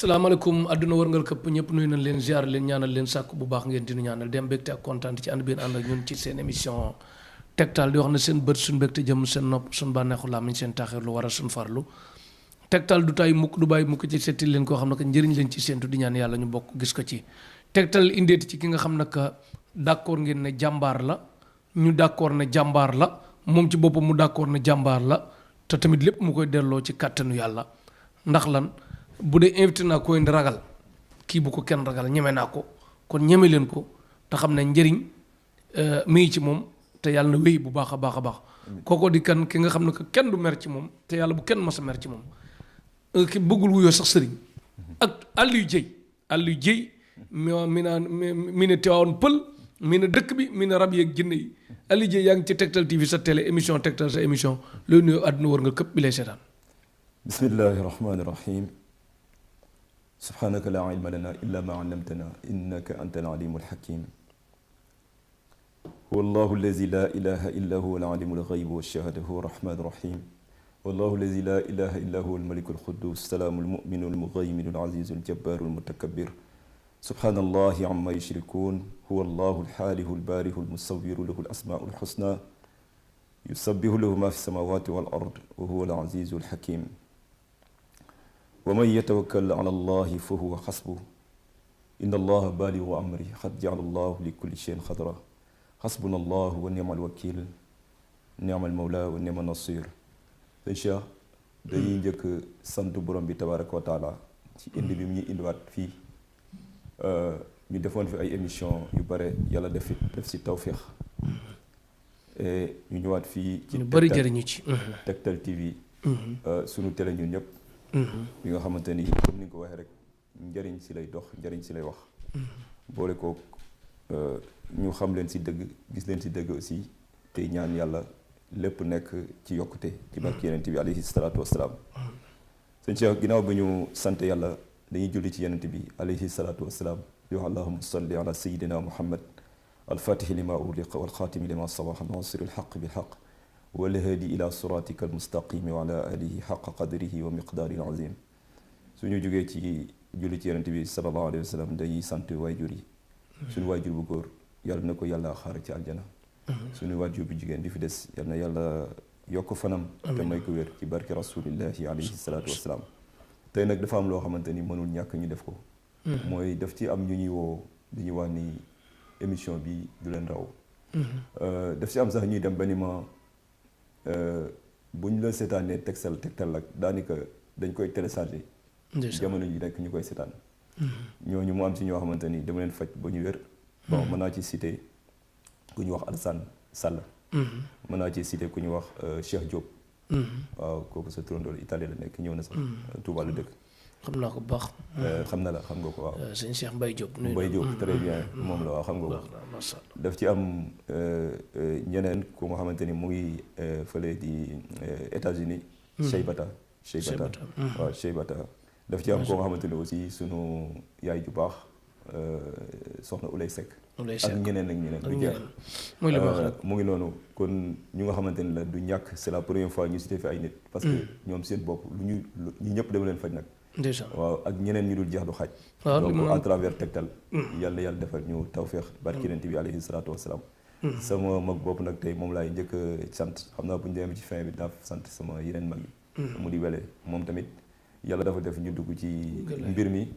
salaamaaleykum àdduna wërngal këpp ñëpp nuyu nañ leen ziar leen ñaanal leen sàkk bu baax ngeen di nu ñaanal dem mbégte ak kontaan ci ànd biir ànd ak ñun ci seen émission tegtal di wax ne seen bët suñ mbégte jëm seen nopp suñ bànneexu làmmiñ seen taaxir lu war a suñ farlu tegtal du tay mukk du bàyyi mukk ci setti leen koo xam ne que njëriñ leen ci séentu di ñaan yàlla ñu bokk gis ko ci tegtal indeeti ci ki nga xam ne que d'accord ngeen ne jàmbaar la ñu d'accord ne jàmbaar la moom ci boppam mu d'accord ne jàmbaar la te tamit lépp mu koy delloo ci kàttanu yàlla ndax lan bu dee invité naa ko indi ragal kii bu ko kenn ragal ñeme naa ko kon ñeme leen ko te xam ne njëriñ mi ngi ci moom te yàlla na wéy bu baax a baax a baax kooko di kan ki nga xam ne que kenn du mer ci moom te yàlla bu kenn mas a mer ci moom ki bëggul wuyoo sax sëriñ ak Aliou Dieye mi ne teewoon pël mi ne dëkk bi mi ne rab yeeg jinne yi Aliou Dieye yaa ngi ci Tektal TV sa télé émission Tektal sa émission looy nuyoo àdduna wër nga këpp bi lay seetaan bismillahi rahmani rahim subhanaka la ilma lana illa ma allamtana innaka anta al-alimul hakim huwa allahu allazi la ilaha illa huwa al-alimul ghayb wash-shahada huwa ar-rahmanur rahim wallahu allazi la ilaha illa huwa al-malikul quddus salamul mu'minul mughayminul azizul jabbarul mutakabbir subhanallahi amma yushrikun huwa allahu al-halihu al-barihu al-musawwiru lahu al-asma'ul husna yusabbihu lahu ma fi samawati wal ard wa huwa al-azizul hakim wa man yatawakkal ala allahi fa huwa xasbuh inna allaha balighu amri qad ja'ala allahu li kulli shay'in qadra xasbuna allahu wa ni'mal wakil ni'mal mawla wa ni'man nasir sëñ Cheikh dañuy njëkk sant borom bi tabaraka wa taala ci indi bi mu ñu indiwaat fii ñu defoon fi ay émission yu bare yàlla def si tawfiix ñu ñëwaat fii ci ñu bari jëriñu ci Tektal TV sunu télé ñun ñëpp bi nga xamante ni comme ni nga ko waxee rek njëriñ si lay dox njëriñ si lay wax boole ko ñu xam leen si dëgg gis leen si dëgg aussi tey ñaan yàlla lépp nekk ci yokkute ci barke Yonent bi alayhi salaatu wassalaam sëñ Cheikh ginnaaw bi ñu sant yàlla dañuy julli ci Yonent bi alayhi salaatu wassalaam di wax allahumma salli ala sayyidina muhammad alfatihi lima ughliqa walxaatimi lima sabaqa nasiri alxaq bilxaq walhadi ila siratika almustaqimi wa ala alihi xaqa qadrihi wa miqdaarihi alazim suñu jógee ci julli ci Yonent bi sallallahu alayhi wa sallam dañuy sant waajur yi suñu waajur bu góor yàlla na ko yàlla xaar ci aljana suñu waajur bu jigéen di fi des yàlla na yàlla yokk fanam te may ko wér ci barke rasulillahi alayhi salaatu wasalaam tey nag dafa am loo xamante ni mënul ñàkk ñu def ko mooy daf ci am ñu ñuy woo di ñu wax ni émission bi du leen raw daf ci am sax ñuy dem ba ni ma bu ñu la seetaanee tegtal ak daanaka dañ koy téléchargé jamono ji nekk ñu koy seetaan ñooñu mu am ci ñoo xamante ni dama leen faj ba ñu wér bon mën naa ci cité ku ñu wax Alassane Sall mën naa ci cité ku ñu wax Cheikh Diop waaw kooku sa turandoolu Italie la nekk ñëw na sax Touba la dëkk xam naa ko bu baax xam na la xam nga ko waaw sëñ Cheikh Mbaye Diop très bien moom la waaw xam nga ko daf ci am ñeneen ku nga xamante ni mu ngi fële di États-Unis Cheybata waaw Cheybata daf ci am koo nga xamante ni aussi sunu yaay ju baax soxna Ulay Seck ak ñeneen du jeex mu ngi noonu kon ñu nga xamante ni la du ñàkk c'est la première fois ñu cité fi ay nit parce que ñoom seen bopp ñu ñëpp dama leen faj nag waaw ak ñeneen ñu dul jeex du xaaj donc à travers Tektal yàlla defal ñu tawféex barki Yonent bi alayhi salaatu wasalaam sama mag bopp nag tey moom laay njëkk sant xam naa bu ñu demee ci fin bi daaf sant sama yeneen mag yi mu di wele moom tamit yàlla dafa def ñu dugg ci mbir mi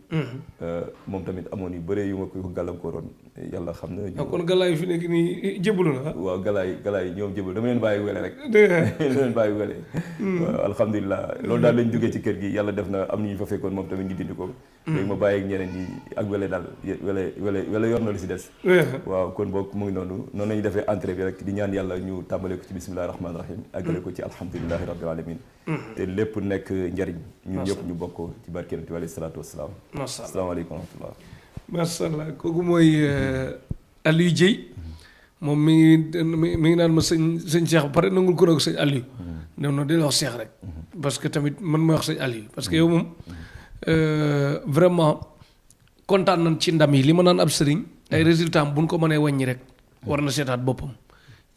moom tamit amoon yu bëree yu ma ko gàllankooroon yàlla xam na kon galaay fi nekk nii jébbalu na waaw galaay ñoom jébbalu dama leen bàyyi wele rek dama leen bàyyi wele waaw alhamdulilah loolu daal lañ jógee ci kër gi yàlla def na am na ñu fa fekkoon moom tamit ñu dindi ko léegi ma bàyyi ak ñeneen ñi ak wele daal wele yor na lu si des waaw kon boog mu ngi noonu lañu defee entrée bi rek di ñaan yàlla ñu tàmbale ko ci bismillahi rahmaani rahim àggale ko ci alhamdulilahi rabbil alamin te lépp nekk njariñ ñun ñëpp ñu bokk ci barke Yonent bi alayhi salaatu wasalaam asalaamaaleykum wa rahmatullah macha allah kooku mooy Aliou Dieye moom mi ngi naan ma sëñ Cheikh ba pare nangul ko roog sëñ Aliou nem noonu di la wax Cheikh rek parce que tamit man mooy wax sëñ Aliou parce que yow moom vraiment kontaan nañ ci ndam yi li ma naan ab sëriñ ay résultats am bu ñu ko mënee wàññi rek war na seetaat boppam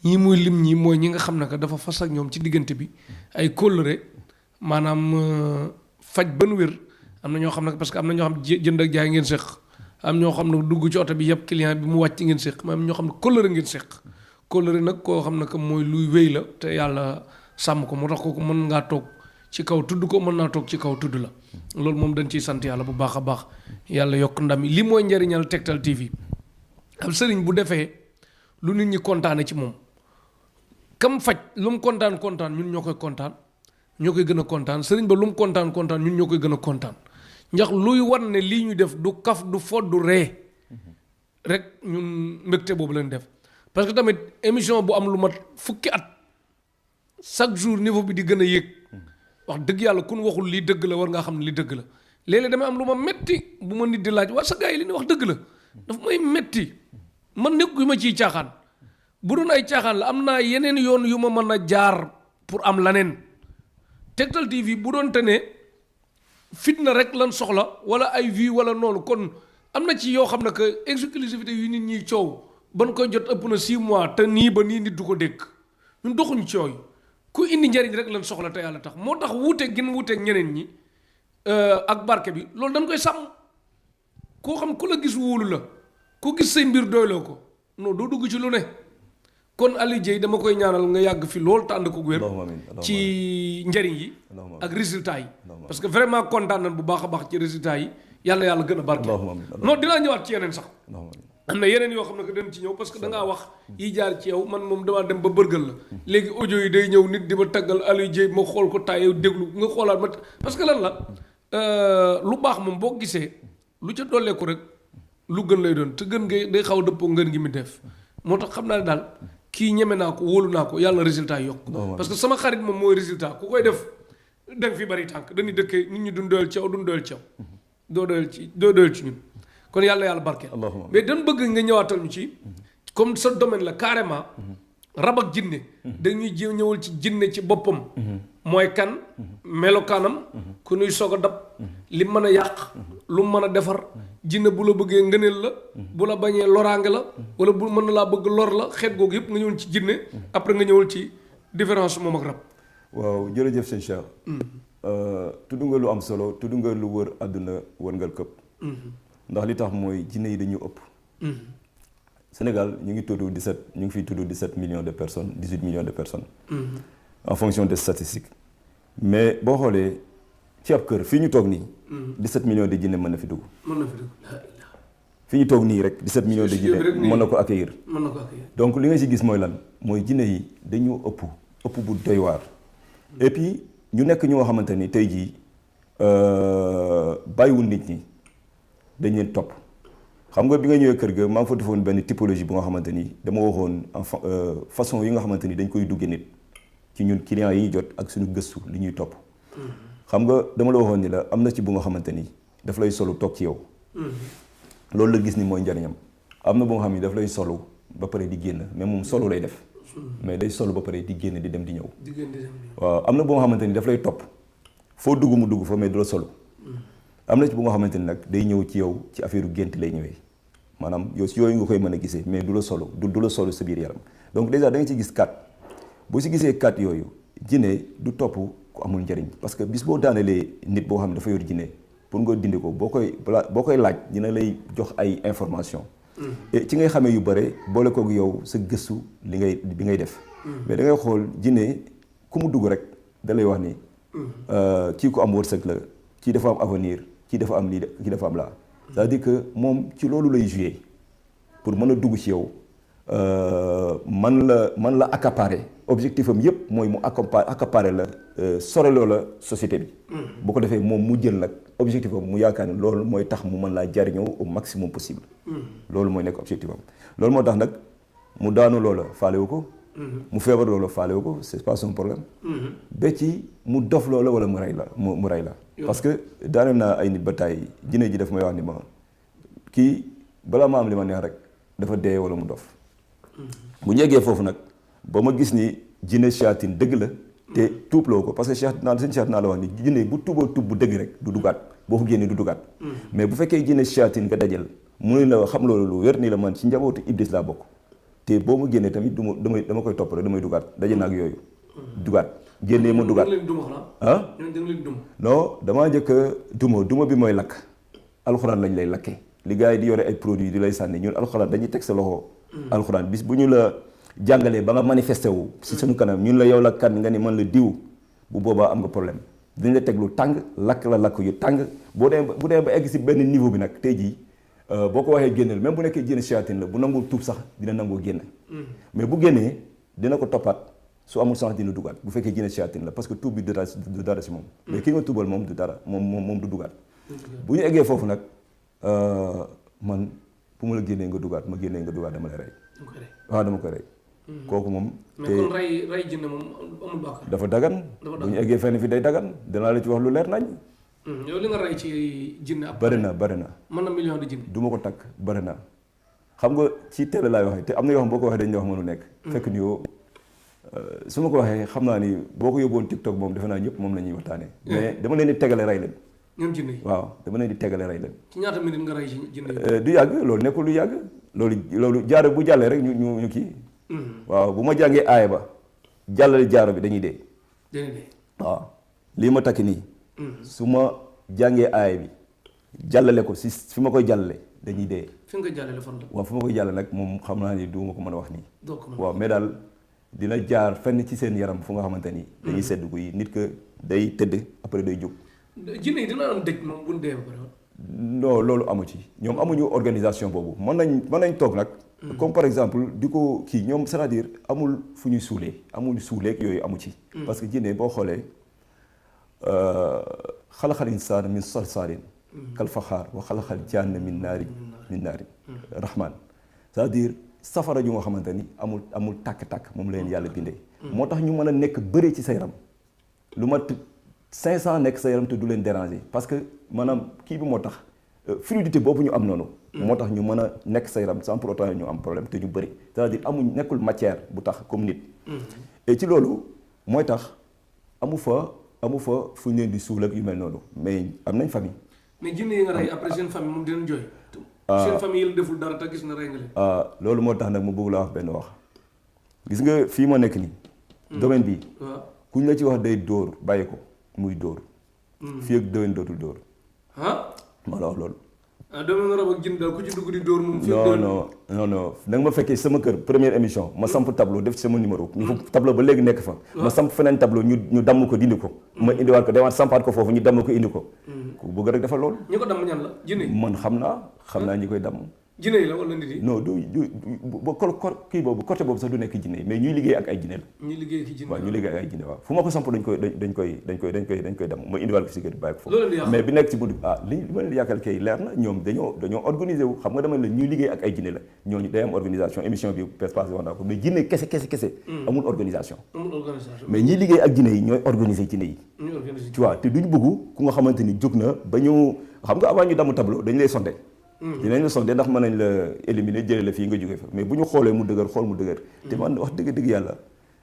ñii muy lim ñi mooy ñi nga xam ne que dafa fas ak ñoom ci diggante bi ay kóllëre maanaam faj ban wér am na ñoo xam ne parce que am na ñoo xam jënd ak jaay ngeen séq am ñoo xam ne dugg ci oto bi yëpp client bi mu wàcc ngeen séq am ñoo xam ne kóllëre ngeen séq kóllëre nag koo xam ne que mooy luy wéy la te yàlla sàmm ko moo tax kooku mën ngaa toog ci kaw tudd ko mën naa toog ci kaw tudd la loolu moom dañ ciy sant yàlla bu baax a baax yàlla yokk ndam yi li mooy njëriñal Tektal TV ab sëriñ bu defee lu nit ñi kontaane ci moom kam faj lu mu kontaan ñun ñoo koy kontaan ñoo koy gën a kontaan sëriñ ba lu mu kontaan ñun ñoo koy gën a kontaan ndax luy wan ne lii ñu def du kaf du fo du ree rek ñun mbégte boobu lañ def parce que tamit émission bu am lu mat fukki at chaque jour niveau bi di gën a yéeg wax dëgg yàlla kun waxul lii dëgg la war ngaa xam ne lii dëgg la léeg-léeg damay am lu ma metti bu ma nit di laaj waa sa gars yi li ni wax dëgg la daf may metti man nekk yu ma ciy caaxaan bu doon ay caaxaan la am naa yeneen yoon yu ma mën a jaar pour am laneen Tektal TV bu doon te ne fitna rek lan soxla wala ay vues wala noonu kon am na ci yoo xam ne que exclusivité yu nit ñiy coow ban koy jot ëpp na 6 mois te nii ba nii nit du ko dégg ñun doxuñ cooy ku indi njariñ rek lan soxla te yàlla tax moo tax wuuteeg gën wuuteeg ñeneen ñi ak barke bi loolu dañ koy sàmm koo xam ku la gis wóolu la ku gis say mbir doyloo ko non doo dugg ci lu ne kon Aliou Dieye dama koy ñaanal nga yàgg fi loolu tànd ko wér ci njariñ yi ak résultat yi parce que vraiment kontaan nañ bu baax a baax ci résultat yi yàlla gën a barke non dinaa ñëwaat ci yeneen sax am na yeneen yoo xam ne que dañ ci ñëw parce que da ngaa wax yi jaar ci yow man moom damaa dem ba bërgal la léegi audio yi day ñëw nit di ma taggal Aliou Dieye ma xool ko taay yow déglu nga xoolaat ma parce que lan la lu baax moom boo gisee lu ca dolleeku rek lu gën lay doon te gën ngay day xaw a dëppoo ngën gi mi def moo tax xam naa ne daal kii ñeme naa ko wóolu naa ko yàlla na résultat yokk parce que sama xarit moom mooy résultat ku koy def danga fi bari tànk dañuy dëkkee nit ñi duñ doyal ci yow duñ doyal ci yow doo doyal ci ñun kon yàlla barkeel mais dañ bëgg nga ñëwaatal ñu ci comme sa domaine la carrément rab ak jinne dañuy ñëwal ci jinne ci boppam mooy kan melokaanam ku nuy soog a dab li mën a yàq lu mën a defar jinne bu la bëggee ngëneel la bu la bañee loraange la wala bu mën na laa bëgg lor la xeet googu yëpp nga ñëwal ci jinne après nga ñëwal ci différence moom ak rab waaw jërëjëf sëñ Cheikh tudd nga lu am solo tudd nga lu wër àdduna wërngal këpp ndax li tax mooy jinne yi dañu ëpp Sénégal ñu ngi fiy tudd 17 millions de personnes 18 millions de personnes en fonction des statistiques mais boo xoolee ci ab kër fii ñu toog nii 17 millions de jinne mën na fi dugg fii ñu toog nii rek 17 millions de jinne mën na ko accueillir donc li nga ci gis mooy lan mooy jinne yi dañu ëpp bu doy waar et puis ñu nekk ñoo xamante ni tey jii bàyyiwul nit ñi dañ leen topp xam nga bi nga ñëwee kër ga maa ngi fa defoon benn typologie bu nga xamante ni dama waxoon façon yi nga xamante ni dañ koy duggee nit ci ñun clients yi ñu jot ak suñu gëstu li ñuy topp xam nga dama la waxoon ni la am na ci bu nga xamante ni daf lay solu toog ci yow loolu la gis ni mooy njariñam am na bu nga xam ni daf lay solu ba pare di génn mais moom solu lay def mais day solu ba pare di génn di dem di ñëw waaw am na bu nga xamante ni daf lay topp foo dugg mu dugg fa mais du la solu am na ci bu nga xamante ni nag day ñëw ci yow ci affaire gént lay ñëwee maanaam yow si yooyu nga koy mën a gisee mais du la solo du la solo sa biir yaram donc déjà da nga ci gis 4 boo si gisee 4 yooyu jinne du topp ku amul njëriñ parce que bis boo daanelee nit boo xam ne dafa yor jinne pour nga dindi ko boo koy laaj dina lay jox ay information et ci ngay xamee yu bare boole koog yow sa gëstu bi ngay def mais da ngay xool jinne ku mu dugg rek da lay wax ni kii ku am wërsëg la kii dafa am avenir kii dafa am lii kii dafa am laa c'est-à-dire que moom ci loolu lay jouer pour mën a dugg ci yow man la accaparer objectif am yépp mooy mu accaparer la soreloo la société bi boo ko defee moom mu jël nag objectif am mu yaakaar ne loolu mooy tax mu mën laa jariñoo au maximum possible loolu mooy nekk objectif am loolu moo tax nag mu daanu loola faalewu ko mu feebar loola faalewu ko c'est pas son problème ba ci mu dof loola wala mu rey la parce que daaneel naa ay nit ba tàyyi jinne ji daf may wax ni ma kii balaa ma am li ma neex rek dafa dee wala mu dof bu ñu yeggee foofu nag ba ma gis ni jinne shayatin dëgg la te tuubloo ko parce que seen Cheikh naa la wax ni jinne bu tuuboo tuub bu dëgg rek du dugaat boo ko génnee du dugaat mais bu fekkee jinne shayatin nga dajal mu ne la xam loolu lu wér nii la man ci njabootu Iblis laa bokk te boo ma génnee tamit dama koy topp rek damay dugaat daje naag yooyu dugaat génnee ma dugaat ah non damaa njëkk duma bi mooy lakk alxuraan lañ lay lakkee li gars yi di yore ay produits di lay sànni ñun alxuraan dañuy teg sa loxo alxuraan bis bu ñu la jàngalee ba nga manifesté wu si suñu kanam ñun la yow la kan nga ni man la diw bu boobaa am nga problème dañ la teg lu tàng lakk yu tàng bu dee ba egg si benn niveau bi nag tey jii boo ko waxee génneel même bu nekkee génn shayatin la bu nangul tuub sax dina nangoo génn mais bu génnee dina ko toppaat su amul sens dina dugaat bu fekkee génn shayatin la parce que tuub bi du dara si moom mais ki nga tuubal moom du dara moom du dugaat bu ñu eggee foofu nag man bu ma la génnee nga dugaat dama lay rey waaw dama koy rey kooku moom mais kon rey jinne moom amul bàkkaar dafa dagan bu ñu eggee fenn fi day dagan dinaa la ci wax lu leer nañ yow li nga rey ci jinne ab bari na mën na million de jinne du ma ko takk bari na xam nga ci télé laay waxee te am na yoo xam boo ko waxee dañ la wax mënu nekk fekk ni yow su ma ko waxee xam naa ni boo ko yóbboon TikTok moom defe naa ñëpp moom la ñuy waxtaanee mais dama leen di tegale rey leen ñoom jinne yi waaw dama leen di tegale rey leen ci ñaata minute nga rey ci jinne yi du yàgg loolu nekkul lu yàgg loolu jaaro bu jàllee rek ñu kii waaw bu ma jàngee aaya ba jàllale jaaro bi dañuy dee waaw lii ma takk nii su ma jàngee aaya bi jàllale ko si fi ma koy jàllale dañuy dee fi nga koy jàllale fan la waaw fi ma koy jàllale nag moom xam naa ni du ma ko mën a wax nii waaw mais daal dina jaar fenn ci seen yaram fu nga xamante ni dañuy sedd guy nit que day tëdd après day jóg jinne yi dina am dëj moom bu ñu dee ba pare non loolu amu ci ñoom amuñu organisation boobu mën nañ toog nag comme par exemple di ko kii ñoom c'est-à-dire amul fu ñuy suulee amul suuleeg yooyu amu ci parce que jinne boo xoolee xalaxal insaan min salsaalin kal faxaar wa xalaxal janna min naari rahman c'est-à-dire safara ju nga xamante ni amul tàkk-tàkk moom la leen yàlla bindee moo tax ñu mën a nekk bëre ci sa yaram lu mat 500 nekk sa yaram te du leen déranger parce que maanaam kii bi moo tax fluidité boobu ñu am noonu moo tax ñu mën a nekk sa yaram sans pour autant ñu am problème te ñu bëri c'est-à-dire amuñ nekkul matière bu tax comme nit et ci loolu mooy tax amu fa fu ñu leen di suul ak yu mel noonu mais am nañ famille mais jinne yi nga rey après seen famille moom dinañ jooy seen famille yi la deful dara te gis na rey nga leen loolu moo tax nag ma bëgg laa wax benn wax gis nga fii ma nekk nii domaine bi kuñ la ci wax day dóor bàyyi ko muy dóor fii ak déwén dootul dóor ma la wax loolu domaine nga rab ak jinn daal ku ci dugg di dóor moom non da nga ma fekkee sama kër première émission ma samp tableau def ci sama numéro ñu fa tableau ba léegi nekk fa ma samp feneen tableau ñu damm ko dindi ko ma indiwaat ko demaat sampaat ko foofu ñu damm ko indi ko ku bëgg rek dafa loolu ñi ko damm ñan la jinne man xam naa ñi koy damm jinne yi la wala nit yi non du kii boobu côté boobu sax du nekk jinne yi mais ñuy liggéey ak ay jinne la ñuy liggéey ak jinne waaw ñuy liggéey ak ay jinne waaw fu ma ko samp dañ koy damm ma indiwaat ko si kër bàyyi ko foofu mais bi nekk ci bunt li ma leen yàkkal kay leer na ñoom dañoo organiser wu xam nga dama la ñuy liggéey ak ay jinne la ñooñu day am organisation émission bi passé wax naa ko mais jinne kese amul organisation mais ñuy liggéey ak jinne yi ñooy organiser jinne yi tu vois te duñ bëgg ku nga xamante ni jóg na ba ñu xam nga avant ñu damm tableau dañ lay sondé dinañ la sondé ndax mën nañ la éliminer jëlee la fii nga jógee fa mais bu ñu xoolee mu dëgër xool mu dëgër te man wax dëgg yàlla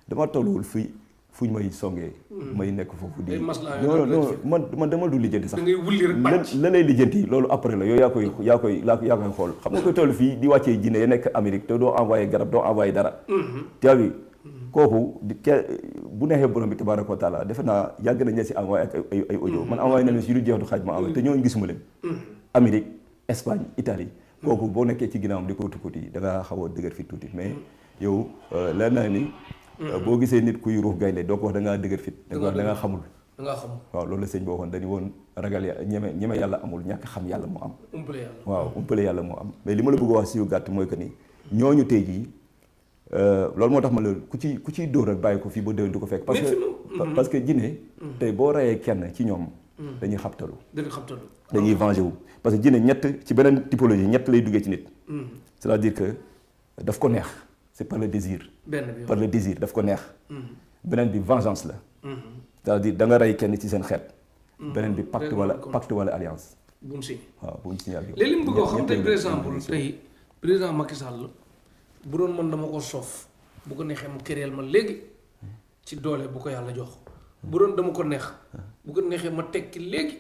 dama tolluwul fii fu ñu may songee may nekk foofu di non man dama du lijjanti sax la lay lijjanti loolu après la yow yaa koy xool xam nga koy toll fii di wàccee jinne ya nekk Amérique te doo envoyé garab doo envoyé dara tia bi kooku bu neexee borom bi tabaraka wa taala defe naa yàgg nañ si envoyé ak ay audio man envoyé na leen si lu jeex du xaaj ma envoyé te ñooñu gisuma leen Amérique Espagne Italie kooku boo nekkee ci ginnaawam di ko tukkuti da nga xaw a dëgër fit tuuti mais yow leer naa ni boo gisee nit kuy ruux gaynde doo ko wax da ngaa dëgër fit da nga xamul waaw loolu la sëñ boo waxoon dañu woon ragal yàlla ñeme yàlla amul ñàkk xam yàlla moo am waaw umpale yàlla moo am mais li ma la bëgg a wax si yu gàtt mooy que ni ñooñu tey jii loolu moo tax ma la ku ciy dóor rek bàyyi ko fii ba déwén du ko fekk parce que jinne tey boo reyee kenn ci ñoom dañuy xabtalu dañuy venger wu parce que jinne ñett ci beneen typologie ñett lay duggee ci nit c'est-à-dire que daf ko neex c'est par le désir daf ko neex beneen bi vengeance la c'est-à-dire da nga rey kenn ci seen xeet beneen bi pacte wala alliance bu mu signé waaw bu mu signé ak yow léegi li mu bëgg a xam tey par exemple tey président Macky Sall bu doon man dama ko soof bu ko neexee mu kéréel ma léegi ci doole bu ko yàlla jox bu doon dama ko neex bu ko neexee ma tekki léegi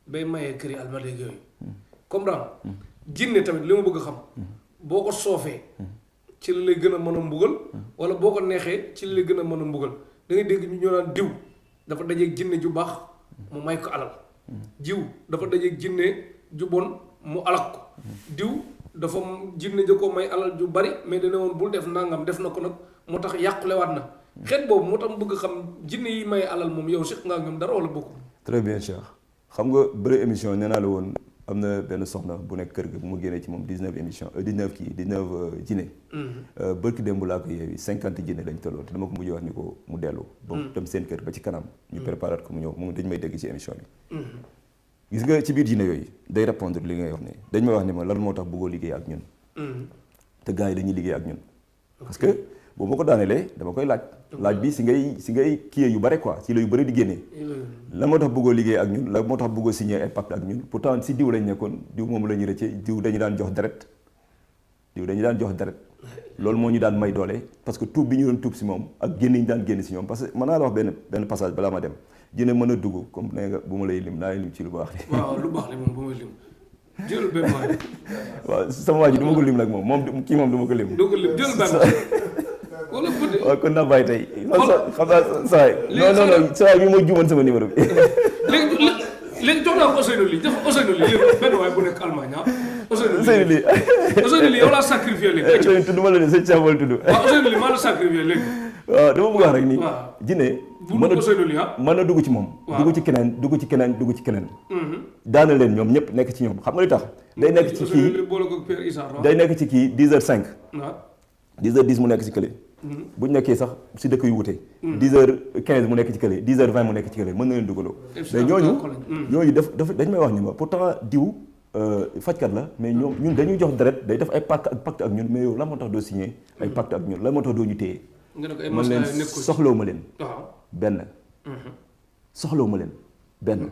bay mayee këri alma léegi yooyu comprendre jinne tamit li ma bëgg a xam boo ko soofee ci la lay gën a mën a mbugal wala boo ko neexee ci la lay gën a mën a mbugal da ngay dégg ñu naan diw dafa dajeeg jinne ju baax mu may ko alal jiw dafa dajeeg jinne ju bon mu alak ko diw dafa jinne ja ko may alal ju bari mais dana woon bul def nangam def na ko nag moo tax yàqulewaat na xeet boobu moo tax mu bëgg xam jinne yi may alal moom yow siq nga ak ñoom dara wala bokku. très bien Cheikh xam nga bëri émission nee naa la woon am na benn soxna bu nekk kër ga bu mu génnee ci moom 19 émission 19 jinne bërki démb laa ko yeewi 50 jinne lañ tolloo te dama ko mujjee wax ni ko mu dellu ba dem seen kër ba ci kanam ñu préparé ko mu ñëw moom dañ may dégg ci émission bi gis nga ci biir jinne yooyu day répondre li ngay wax ne dañ may wax ne ma lan moo tax bëggoo liggéey ak ñun te gars yi dañuy liggéey ak ñun parce que boobu ma ko daanelee dama koy laaj bi si ngay kiyee yu bare quoi si la yu bëri di génnee la moo tax bëggoo liggéey ak ñun la moo tax bëggoo signé ay pacte ak ñun pourtant si diw lañ nekkoon diw moom la ñu rëcce diw dañu daan jox deret loolu moo ñu daan may doole parce que tuub bi ñu doon tuub si moom ak génn ñu daan génn si ñoom parce que mën naa la wax benn passage balaa ma dem dina mën a dugg comme nee nga bu ma lay lim naa lay lim ci lu baax li waaw lu baax li moom bu may lim jël benn waay waaw sama waa ji du ma ko lim nag moom kii moom du ma ko lim jël benn wala bëgg waaw kon naa bàyyi tey xam naa saa yi non saa yi bi moo juumoon sama numéro bi léegi jox naa ko Ousseynou Ly jox Ousseynou Ly léegi benn waay bu nekk Allemagne Ousseynou Ly yow laa sacrifié léegi tudd ma la ne sëñ Cheikh wala tudd waaw Ousseynou Ly maa la sacrifié léegi waaw dama bëgg wax rek nii jinne mën a dugg ci moom dugg ci keneen daana leen ñoom ñëpp nekk ci ñoom xam nga li tax day nekk ci kii day nekk ci kii 10h05 10h10 mu nekk ci kële bu ñu nekkee sax si dëkk yu wute 10h15 mu nekk ci kële 10h20 mu nekk ci kële mën na leen dugaloo mais ñooñu dañ may wax ni ma pourtant diw fajkat la mais ñun dañuy jox deret day def ay pacte ak ñun mais yow la moo tax doo signé ay pacte ak ñun la moo tax doo ñu téye man leen soxlawu ma leen benn soxlawu ma leen benn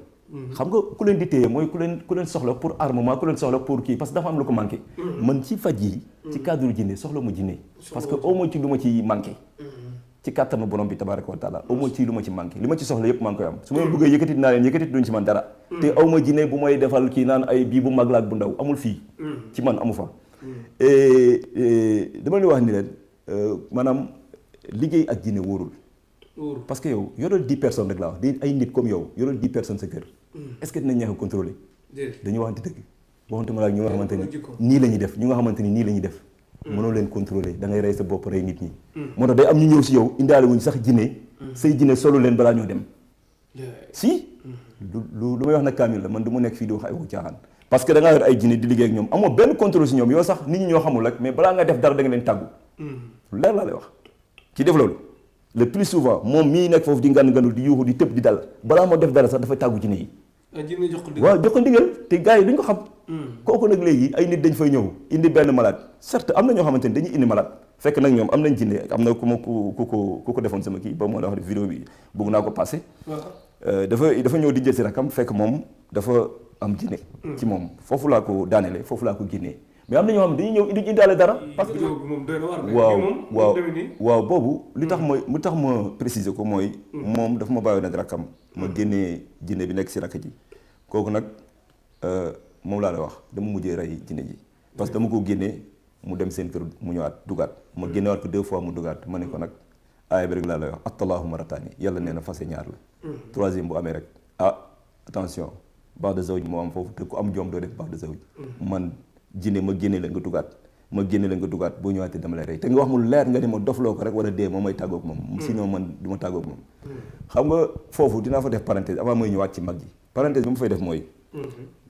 xam nga ku leen di téye mooy ku leen soxla pour armement ku leen soxla pour kii parce que dafa am lu ko manqué man ci faj yi ci cadre jinne soxla ma jinne parce que au moins ci lu ma ci manqué ci kàttanu borom bi tabaraka wa taala au moins ci lu ma ci manqué li ma ci soxla yëpp maa ngi koy am su ma bëggee yëkkati naa leen yëkkati duñ ci man dara te aw ma jinne bu may defal kii naan ay bii bu mag la ak bu ndaw amul fii ci man amu fa dama leen wax ni leen maanaam liggéey ak jinne wóorul parce que yow yoral 10 personnes rek laa wax di ay nit comme yow yoral 10 personnes sa kër est-ce que dinañ ñeex a contrôler dañu waxante dëgg waxante ma la ak ñu nga xamante ni nii la ñuy def ñu nga xamante ni nii la ñuy def mënoo leen contrôler da ngay rey sa bopp rey nit ñi moo tax day am ñu ñëw si yow indaale wuñ sax jinne say jinne solo leen balaa ñoo dem si lu may wax nag kaamil la man du mu nekk fii di wax ay waxu caaxaan parce que da ngaa yor ay jinne di liggéey ak ñoom amoo benn contrôle si ñoom yow sax nit ñi ñoo xamul rek mais balaa nga def dara da nga leen tàggu lu leer laa lay wax ci def loolu le plus souvent moom mii nekk foofu di ngandul di yuuxu di tëb di dal balaa moo def dara sax dafay tàggu jinne yi waaw jox ko ndigal te gars yi duñ ko xam kooku nag léegi ay nit dañ fay ñëw indi benn malade certes am na ñoo xamante ni dañuy indi malade fekk nag ñoom am nañ jinne am na ku ko defoon sama kii ba moo la wax vidéo bi bëgg naa ko passé dafa ñëw di jël si rakam fekk moom dafa am jinne ci moom foofu laa ko daanele foofu laa ko génnee mais am na ñoo xam ne dañuy ñëw indi indaale dara parce que waaw boobu li tax ma préciser ko mooy moom dafa ma bàyyoon ak rakam ma génnee jinne bi nekk si rakk ji kooku nag moom laa la wax dama mujjee rey jinne ji parce que dama ko génnee mu dem seen kër mu ñëwaat dugaat ma génnewaat ko 2 fois mu dugaat ma ne ko nag aaya bi rek laa lay wax attalaahu marataani yàlla nee na fase ñaar la 3e bu amee rek attention baax de zawj moo am foofu te ku am joom doo def baax de zawj man jinne ma génne la nga dugaat boo ñëwaatee dama lay rey te nga wax mu leer nga ne ma dofloo ko rek wala dee moom may tàggoog moom sinon man du ma tàggoog moom xam nga foofu dinaa fa def parenthèse avant mooy ñëwaat ci mag ji parenthèse bi ma fay def mooy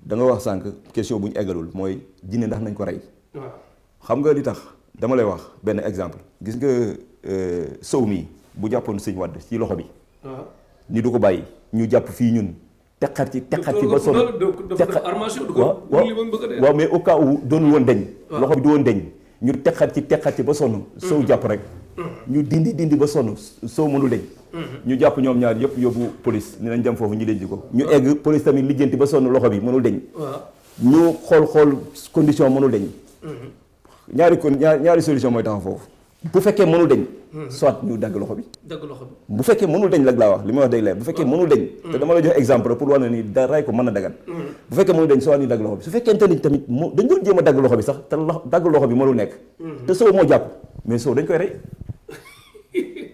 da nga wax sànq question bu ñu eggalul mooy jinne ndax nañ ko rey xam nga li tax dama lay wax benn exemple gis nga sow mi bu jàppoon sëñ Wàdd ci loxo bi ni du ko bàyyi ñu jàpp fii ñun teqat ci ba sonn waaw mais au cas où doonul woon deñ loxo bi du woon deñ ñu teqat ci ba sonn sow jàpp rek ñu dindi ba sonn sow mënul deñ ñu jàpp ñoom ñaar yëpp yóbbu police ni nañ dem foofu ñu lijjanti ko ñu egg police tamit lijjanti ba sonn loxo bi mënul deñ ñu xool condition mënul deñ ñaari solution mooy taxaw foofu bu fekkee mënul deñ soit ñu dagg loxo bi bu fekkee mënul deñ lag laa wax li may wax day leer bu fekkee mënul deñ te dama la jox exemple pour wane ni da ray ko mën na dagan bu fekkee mënul deñ soit ñu dagg loxo bi su fekkente ni tamit dañ doon jéem a dagg loxo bi sax te dagg loxo bi mënul nekk te sow moo jàpp mais sow dañ koy rey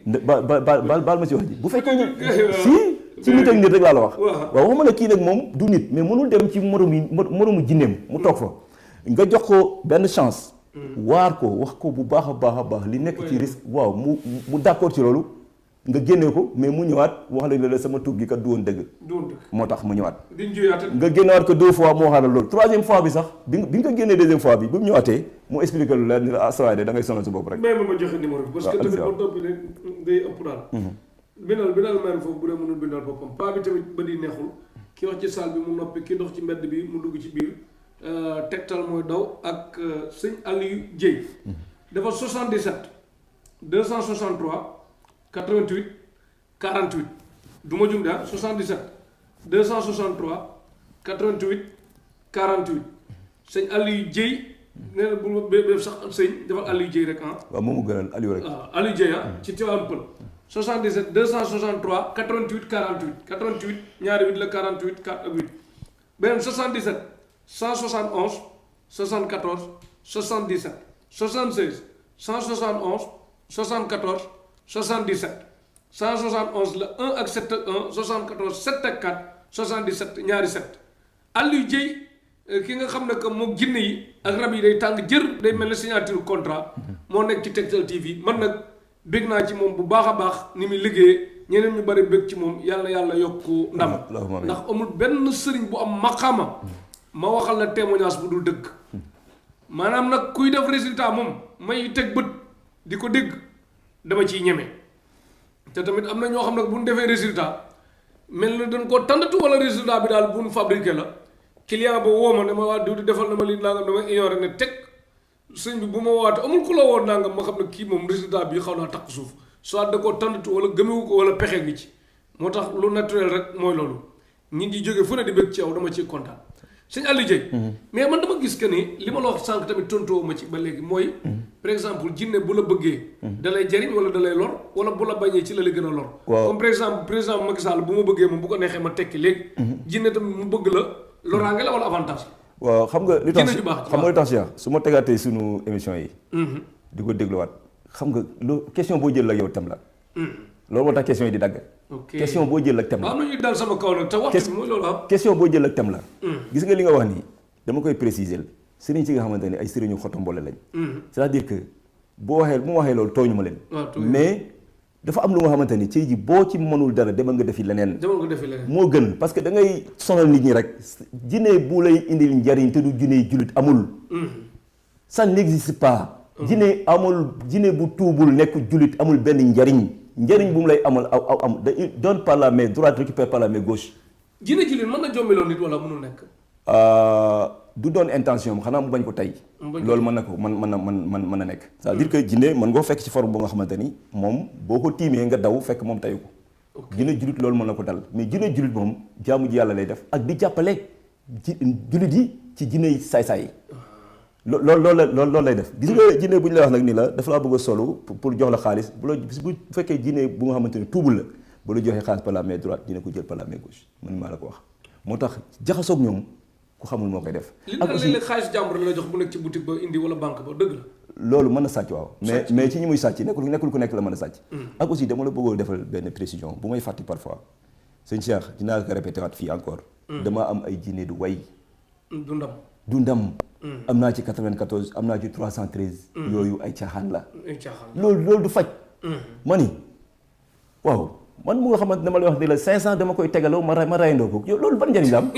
baal ma si wax ji bu fekkee ne si nit ak nit rek laa la wax. waaw waxuma ne kii nag moom du nit mais mënul dem ci moromu jinneem mu toog fa nga jox ko benn chance. waar ko wax ko bu baax a baax li nekk ci risque waaw mu d'accord ci loolu nga génnee ko mais mu ñëwaat wax la sama tuub gi kat du woon dëgg. moo tax mu ñëwaat. nga génnewaat ko 2 fois moo waxaat loolu 3e fois bi sax bi nga génnee 2e fois bi bu mu ñëwaatee mu expliqué lu la ni la saa waay de da ngay sonal sa bopp rek. mais ma joxe numéro bi. parce que tamit ba topp ne day ëpp daal. bindal maire foofu bu dee mënul bindal boppam paa bi tamit ba di neexul ki wax ci salle bi mu noppi ki dox ci mbedd bi mu dugg ci biir Tektal mooy daw ak sëñ Aliou Dieye. dafa 77 263 88 48 du ma jum daal 77 263 88 48 sëñ Aliou Dieye nee na bu ma béy sax sëñ dafa Aliou Dieye rek ah. waaw moom mu gënal Aliou rek. waaw Aliou Dieye ci Tivaouane Peulh. 77 263 88 48 88 ñaari 8 la 48 4 ak 8 beneen 77 171 74 77 76 171 74 77 171 la 1 ak 7 ak 1 74 7 ak 4 77 ñaari 7 Aliou Dieye ki nga xam ne que moom jinne yi ak rab yi day tàng jër day mel ne signature contrat moo nekk ci Tektal TV man nag bég naa ci moom bu baax a baax ni muy liggéeyee ñeneen ñu bari bég ci moom yàlla yokk ndam ndax amul benn sëriñ bu am maqaama ma waxal la témoignage bu dul dëgg maanaam nag kuy def résultat moom may teg bët di ko dégg dama ciy ñeme te tamit am na ñoo xam ne bu ñu defee résultat mel na dañ koo tàndatu wala résultat bi daal bu ñu fabriqué la client ba woo ma ne ma waa diw di defal na ma lii nangam dama ignoré ne teg sëñ bi bu ma waate amul ku la woon nangam ma xam ne kii moom résultat bi xaw naa takk suuf soit da koo tàndatu wala gëmewu ko wala pexe ngi ci moo tax lu naturel rek mooy loolu ñi ngi jóge fu ne di bëgg ci yow dama ciy kontaan sëñ Aliou Dieye mais man dama gis que ni li ma la wax sànq tamit tontoo ma ci ba léegi mooy par exemple jinne bu la bëggee da lay jariñ wala da lay lor wala bu la bañee ci la lay gën a lor comme par exemple président Macky Sall bu ma bëggee moom bu ko neexee ma tekki léegi jinne tamit mu bëgg la loraange la wala avantage waaw xam nga li tax Cheikh su ma tegaatee sunu émission yi di ko dégluwaat xam nga lu question boo jël la yow tam la loolu moo tax question yi di dagg question boo jël ak tem la waaw nañuy dal sama kaw nag te waxtu bi mooy loolu am question boo jël ak tem la gis nga li nga wax nii dama koy préciser la sëriñ si nga xamante ne ay sëriñu xoto mbole lañ c'est-à-dire que bu ma waxee loolu tooñu ma leen mais dafa am lu nga xamante ni ci ji boo ci mënul dara demal nga defi leneen moo gën parce que da ngay sonal nit ñi rek jinne bu lay indil njariñ te du jinne jullit amul ça n'existe pas jinne amul jinne bu tuubul nekk jullit amul benn njariñ bu mu lay amal am donne par la main droite récupère par la main gauche jinne jullit mën na jombiloo nit wala mënul nekk du doon intention xanaa mu bañ ko tey loolu mën na ko mën na nekk c'est-à-dire que jinne mën nga fekk ci forme bu nga xamante ni moom boo ko tiimee nga daw fekk moom tayu ko jinne jullit loolu mën na ko dal mais jinne jullit moom jaamu ji yàlla lay def ak di jàppale jullit yi ci jinne yi saay-saay yi loolu lay def gis nga jinne bu ñu lay wax nag ni la dafa laa bëgg a solu pour jox la xaalis bu fekkee jinne bu nga xamante ni tuubul la bu la joxee xaalis par la main droite dina ko jël par la main gauche man maa la ko wax moo tax jaxasoog ñoom ku xamul moo koy def. ak aussi léeg-léeg xaalis jàmbur la jox bu nekk ci boutique ba indi wala banque ba dëgg la. loolu mën na sàcc waaw. mais ci ñi muy sàcc nekkul ku nekk la mën a sàcc. ak aussi dama la bëggoon defal benn précision bu may fàtti parfois sëñ Cheikh dinaa ko répété waat fii encore. dama am ay jinne du way. du ndam. am naa ci 94 am naa ci 313. yooyu ay caaxaan la. loolu du faj. ma ni waaw. man mu nga xamante dama lay wax ni la 500 dama koy tegaloo ma rayandoo ko yow loolu ban njëriñ la am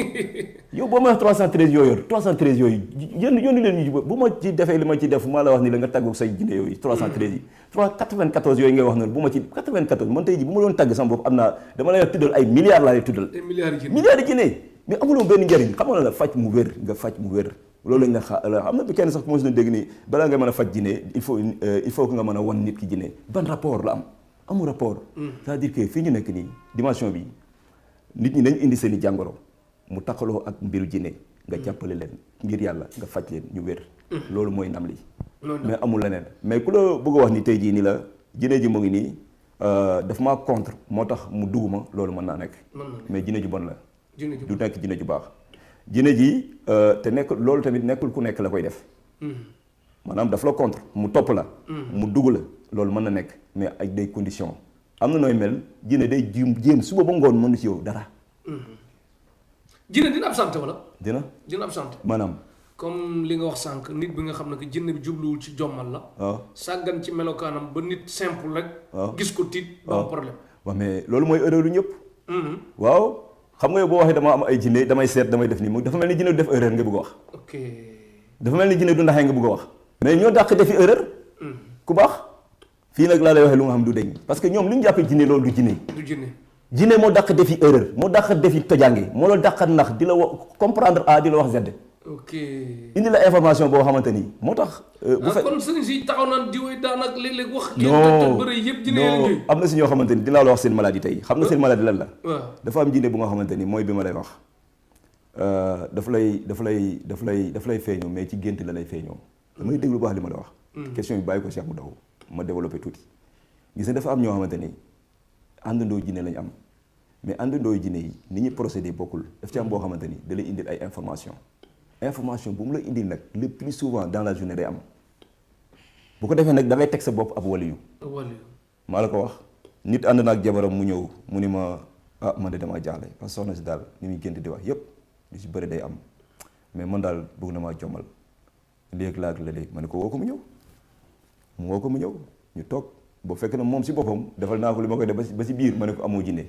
yow boo ma wax 313 yooyu yónni leen ñu bu ma ci defee li ma ci def maa la wax ni la nga tàggu say jinne yooyu 313 yi 94 yooyu ngay wax noonu bu ma ci 94 man tey ji bu ma doon tàgg sama bopp am naa dama lay tuddal ay milliards laa lay tuddal milliards yi jinne mais amuloo benn njëriñ xam nga la faj mu wér nga faj mu wér loolu lañ la xam na bi kenn sax mos na dégg ni balaa nga mën a faj jinne il faut que nga mën a wan nit ki jinne ban rapport la am amul rapport c'est-à-dire que fii ñu nekk nii dimension bi nit ñi nañ indi seen i jàngoro mu takkaloo ak mbiru jinne nga jàppale leen ngir yàlla nga faj leen ñu wér loolu mooy ndam li mais amul leneen mais ku la bëgg a wax ni tey jii ni la jinne ji mu ngi nii daf maa contre moo tax mu dugg ma loolu mën naa nekk mais jinne ju bon la du nekk jinne ju baax jinne ji te nekk loolu tamit nekkul ku nekk la koy def maanaam daf la contre mu topp la mu dugg la loolu mën na nekk mais ak des conditions am na nooy mel jinne day jéem suba ba ngoon mënu ci yow dara. jinne dina absenté wala. dina absenté. maanaam. comme li nga wax sànq nit bi nga xam ne que jinne bi jubluwul ci jommal la. waaw sàggan ci melokaanam ba nit simple rek. waaw gis ko tiit. ba am problème. waaw mais loolu mooy erreur lu ñëpp. waaw xam nga yow boo waxee dama am ay jinne damay seet damay def nii moom dafa mel ni jinne du def erreur nga bëgg a wax. ok dafa mel ni jinne du ndaxee nga bëgg a wax. mais ñoo dàq defi erreur. ku baax fii nag laa lay waxee lu nga xam du deñ parce que ñoom li ñu jàppee jinne loolu du jinne. du jinne. jinne moo dàq defi erreur moo dàq defi tojange moo la dàq nax di la wax comprendre A di la wax Z. ok indi la information boo xamante ni moo tax. bu fekk kon sëriñ si taxaw naan diwee daanaka léeg-léeg wax. non bëri yëpp jinne non am na si ñoo xamante ni dinaa la wax seen maladie tey xam nga seen maladie lan la. waaw dafa am jinne bu nga xamante ni mooy bi ma lay wax. daf lay feeñoo mais ci gént la lay feeñoo. damay déglu baax li ma la wax. question bi bàyyi ko Cheikh mu daw ma développé tuuti. gis nga dafa am ñoo xamante ni àndandoo jinne lañ am mais àndandoo jinne yi ni ñuy procédé bokkul daf ci am boo xamante ni da lay indil ay information bu mu la indil nag le plus souvent dans la journée day am bu ko defee nag da ngay teg sa bopp ab waliyu maa la ko wax nit ànd na ak jabaram mu ñëw mu ni ma man de damaa jaaxle parce que soxna si daal ni muy gént di wax yépp lu si bëri day am mais man daal bëgg na maa jommal léegi laag la léegi ma ne ko woo ko mu ñëw mu woo ko mu ñëw ñu toog boo fekk na moom si boppam defal naa ko li ma koy def ba si biir ma ne ko amoo jinne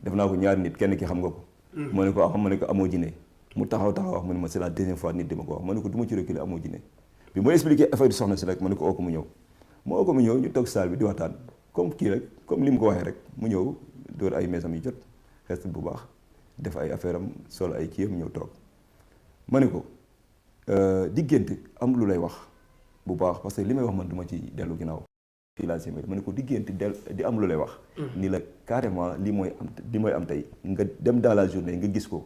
def naa ko ñaari nit kenn ki xam nga ko ma ne ko amoo jinne mu taxaw wax mu ne ma c'est la deuxième fois nit di ma ko wax ma ne ko du ma ci reculer amoo jinne bi ma expliqué affaire di soxna si rek ma ne ko oo ko mu ñëw ma oo ko mu ñëw ñu toog salle bi di waxtaan comme kii rek comme li mu ko waxee rek mu ñëw dóor ay meesam yu jot xest bu baax def ay affaire am sol ay kii am ñëw toog ma ne ko diggante am lu lay wax bu baax parce que li may wax man du ma ci dellu ginnaaw fii laa si ma ne ko diggante di am lu lay wax ni la carrément li mooy am tey nga dem dans la journée nga gis ko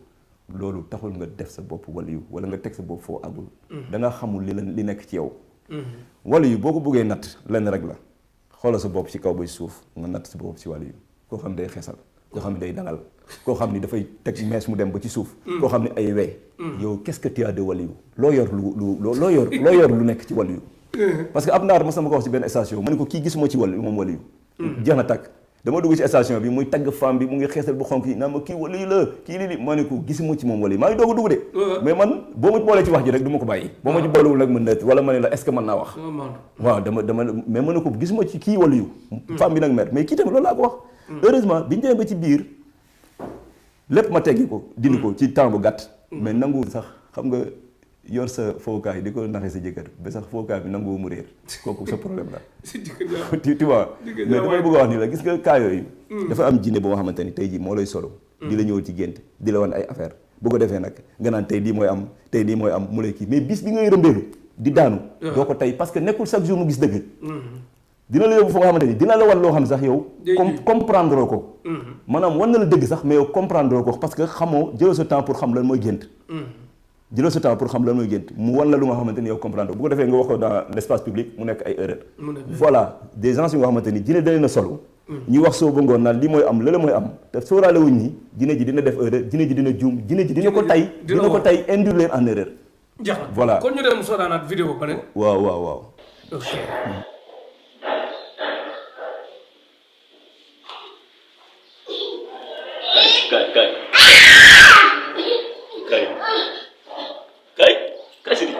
loolu taxul nga def sa bopp waliyu wala nga teg sa bopp foo àggul da nga xamul li nekk ci yow waliyu boo ko bëggee natt lenn rek la xoolal sa bopp ci kaw ba suuf nga natt sa bopp ci waliyu koo xam ne day xeesal koo xam ne day dangal koo xam ni dafay teg mees mu dem ba ci suuf koo xam ne ay wey yow qu'est-ce que tu as de waliyu loo yor lu nekk ci waliyu parce que ab naar mas na ma ko wax ci benn station ma ne ko kii gisuma ci waliyu moom waliyu jeex na tàkk dama dugg ci station bi muy tagg femme bi mu ngi xeesal bu xonk yi naa ma kii waliyu la kii lii ma ne ko gisuma ci moom waliyu maa ngi doog a dugg de mais man boo ma boolee ci wax ji rek du ma ko bàyyi boo ma ci boolewul nag mën na wala ma ne la est-ce que mën naa wax waaw dama mais ma ne ko gisuma ci kii waliyu femme bi nag mer mais kii tamit loolu laa ko wax heureusement bi ñu demee ba ci biir lépp ma teggi ko dindi ko ci temps bu gàtt mais nangu sax xam nga yor sa fowukaay di ko naxee sa jëkkër ba sax fowukaay bi nangu mu réer kooku sa problème la tu vois mais damay bëgg a wax ni la gis nga cas yooyu dafa am jinne boo nga xamante ni tey jii moo lay solo di la ñëwal ci gént di la wan ay affaire bu ko defee nag nga naan tey lii mooy am mu lay kii mais bis bi ngay rëmbeelu di daanu doo ko tey parce que nekkul chaque jour mu gis dëgg dina la yóbbu foo nga xamante ni dina la wan loo xam sax yow comprendre ko maanaam wan na la dëgg sax mais yow comprendre ko parce que xamoo jëlal sa temps pour xam lan mooy gént mu wan la lu nga xamante ni yow comprendre bu ko defee nga wax ko dans l'espace public mu nekk ay erreur voilà des gens yu nga xamante ni jinne da leen a solo ñuy wax soo ba ngoon naan lii mooy am lële mooy am te sóoraale wuñ ni jinne ji dina def erreur jinne ji dina juum jinne ji dina ko tay induire leen en erreur voilà kon ñu dem sooraanaat vidéo ba ne waaw kay sidi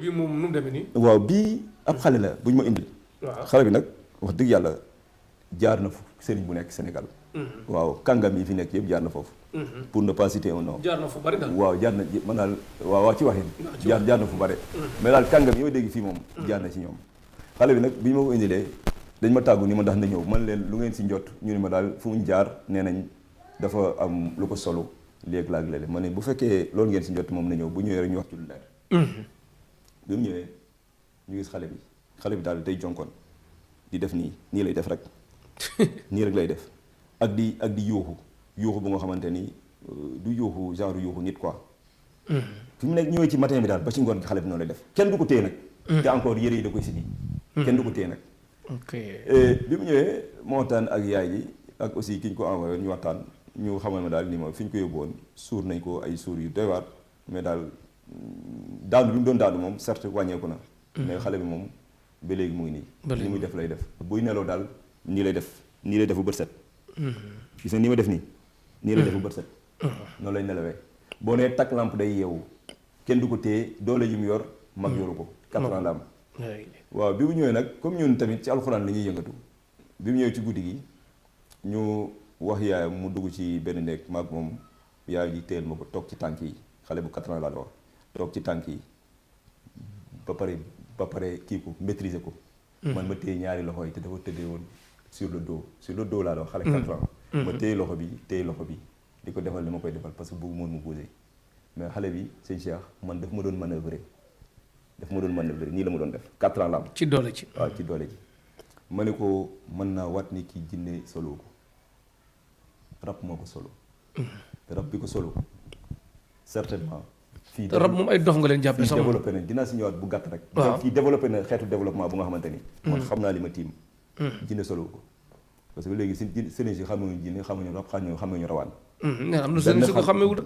bii moom nu mu demee nii waaw bii ab xale la bu ñu ma indil xale bi nag wax dëgg yàlla jaar na fu sëriñ bu nekk Sénégal waaw kàngam yi fi nekk yëpp jaar na foofu pour ne pas citer un nom jaar na fu bari daal waaw jaar na man daal waaw ci waxin jaar na fu bari mais daal kàngam yi ma dégg fii moom jaar na ci ñoom xale bi nag bi ñu ma ko indilee dañ ma tàggu ni ma ndax na ñëw man leen lu ngeen si njot ñu ne ma daal fu mu jaar nee nañ dafa am lu ko solo léegi laag léeg ma ne bu fekkee loolu ngeen si njot moom na ñëw bu ñëwee rek ñu wax ci lu leer bi mu ñëwee ñu gis xale bi daal day jonkoon di def nii lay def rek nii rek lay def ak di yuuxu bu nga xamante ni du yuuxu genre yuuxu nit quoi fi mu nekk ñëwee ci matin bi daal ba ci ngoon gi xale bi noonu lay def kenn du ko téye nag te encore yére yi da koy sidi kenn du ko téye nag bi mu ñëwee moo waxtaan ak yaay ji ak aussi ki ñu ko envoyé ñu waxtaan ñu xamal ma daal ni ma fi ñu ko yóbbu woon suur nañ ko ay suur yu doy waar mais daal daanu bi mu doon daanu moom certes wàññeeku na. mais xale bi moom ba léegi mu ngi nii. li muy def lay def buy nelaw daal nii lay def bu bët set. gis nga ni ma def nii. nii lay def bu bët set. noonu lay nelawee boo nee takk lampe day yeewu kenn du ko téye doole ji mu yor mag yoru ko 4 ans la am. waaw bi mu ñëwee nag comme ñun tamit ci alxuraan la ñuy yëngatu bi mu ñëwee ci guddi gi ñu wax yaayam mu dugg ci benn néeg maag moom yaay ji téyel ma ko toog ci tànk yi xale bu 4 ans laa la wax toog ci tànk yi ba pare kii ko maîtriser ko. man ma téye ñaari loxo yi te dafa tëddee woon sur le dos laa la wax xale 4 ans. ma téye loxo bi di ko defal li ma koy defal parce que bëggu moon mu bouger mais xale bi sëñ Cheikh man daf ma doon manœuvrer nii la ma doon def 4 ans la am. ci doole ji waaw ci doole ji. ma ne ko mën naa wat ni kii jinne solo ko rab moo ko solo. rab bi ko solo certainement. fii rab moom ay dof nga leen jàppee. fii développé na dinaa si ñëwaat bu gàtt rek. waaw fii développé na xeetu développement bu nga xamante ni. man xam naa li ma tiim. jinne solo ko parce que léegi sëriñ si xamuñu jinne xamuñu rab xamuñu rawaan. am na sëriñ si ko xamee wut.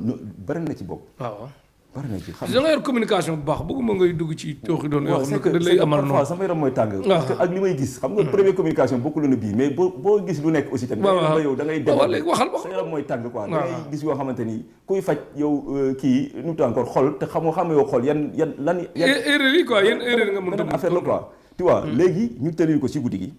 bari na ci bopp. waaw. bari na ci xam da nga yor communication bu baax bëgguma ngay dugg ci tooxi doon yoo xam ne da lay amal noonu sama yaram mooy tàng ak li may gis xam nga première communication bokkul na bii mais boo gis lu nekk aussi tamit yow da ngay dem léegi waxal sa yaram mooy tàng quoi da ngay gis yoo xamante ni kuy faj yow kii nu mu encore xol te xamee yoo xol yan erreur yi quoi yan erreur nga mën a affaire la quoi tu vois léegi ñu tënil ko ci guddi gi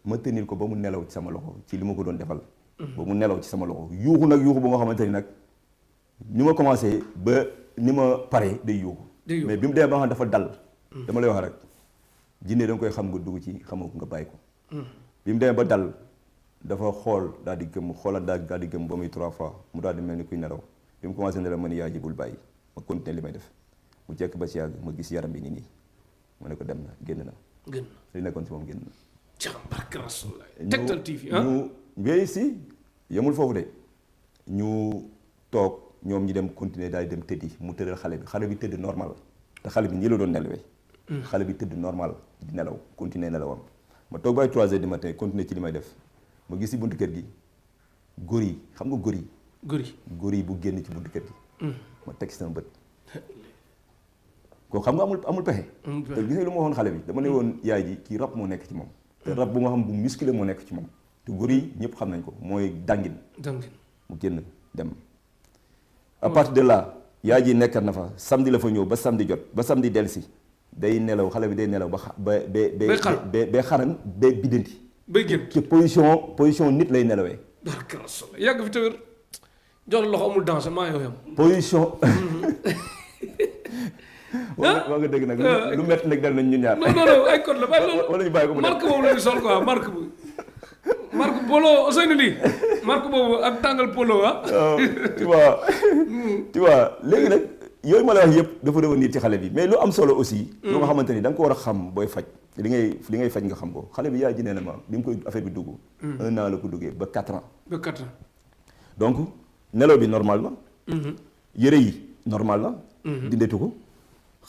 ma tënil ko ba mu nelaw ci sama loxo ci li ma ko doon defal ba mu nelaw ci sama loxo yuuxu ba nga xamante ni nag ni ma commencé ba ni ma pare day yuuxu mais bi mu demee ba nga xam dafa dal dama lay wax rek jinne da nga koy xam nga dugg ci xamoo ko nga bàyyi ko bi mu demee ba dal dafa xool daal di gëm xoolal daal di gëm ba muy 3 fois mu daal di mel ni kuy nelaw bi mu commencé nelaw ma ni yaa ji bul bàyyi ma continuer li may def mu jekk ba ci yàgg ma gis yaram bi nii ma ne ko dem na génn na li nekkoon si moom génn na Tektal TV ñu wéy si yemul foofu de ñu toog ñoom ñi dem continuer daal di dem tëddi mu tëddal xale bi tëdd normal te xale bi nii la doon nelawee xale bi tëdd normal di nelaw continuer nelawam ma toog bay 3 heures du matin continuer ci li may def ma gis si buntu kër gi góor yi xam nga góor yi bu génn ci buntu kër gi ma teg si sama bët ko xam nga amul pexe te gis nga lu ma waxoon xale bi dama ne woon yaay ji kii rab moo nekk ci moom te rab bu nga xam bu musculé moo nekk ci moom te góor yi ñëpp xam nañ ko mooy dangin mu génn dem à partir de là yaay ji nekkat na fa samedi la fa ñëw ba samedi jot ba samedi delsi day nelaw xale bi day nelaw ba xaran ba biddanti bay génn ci position nit lay nelawee yàgg fi tawér jox la loxo amul danger maa yow yam position waa nga dëgg nag lu métti nag dal nañ ñun ñaar non ay code la wala ñu bàyyi ko mu marque boobu la ñu sol quoi marque polo Ousseynou lii marque boobu ak tàngal polo tu vois léegi nag yooyu ma la wax yëpp dafa revenir ci xale bi mais lu am solo aussi lu nga xamante ni da nga ko war a xam booy faj li ngay faj nga xam ko xale bi yaay ji nee na ma bi mu koy affaire bi dugg 1 an la ko duggee ba 4 ans donc nelaw bi normal na yëre yi normal na dindeetu ko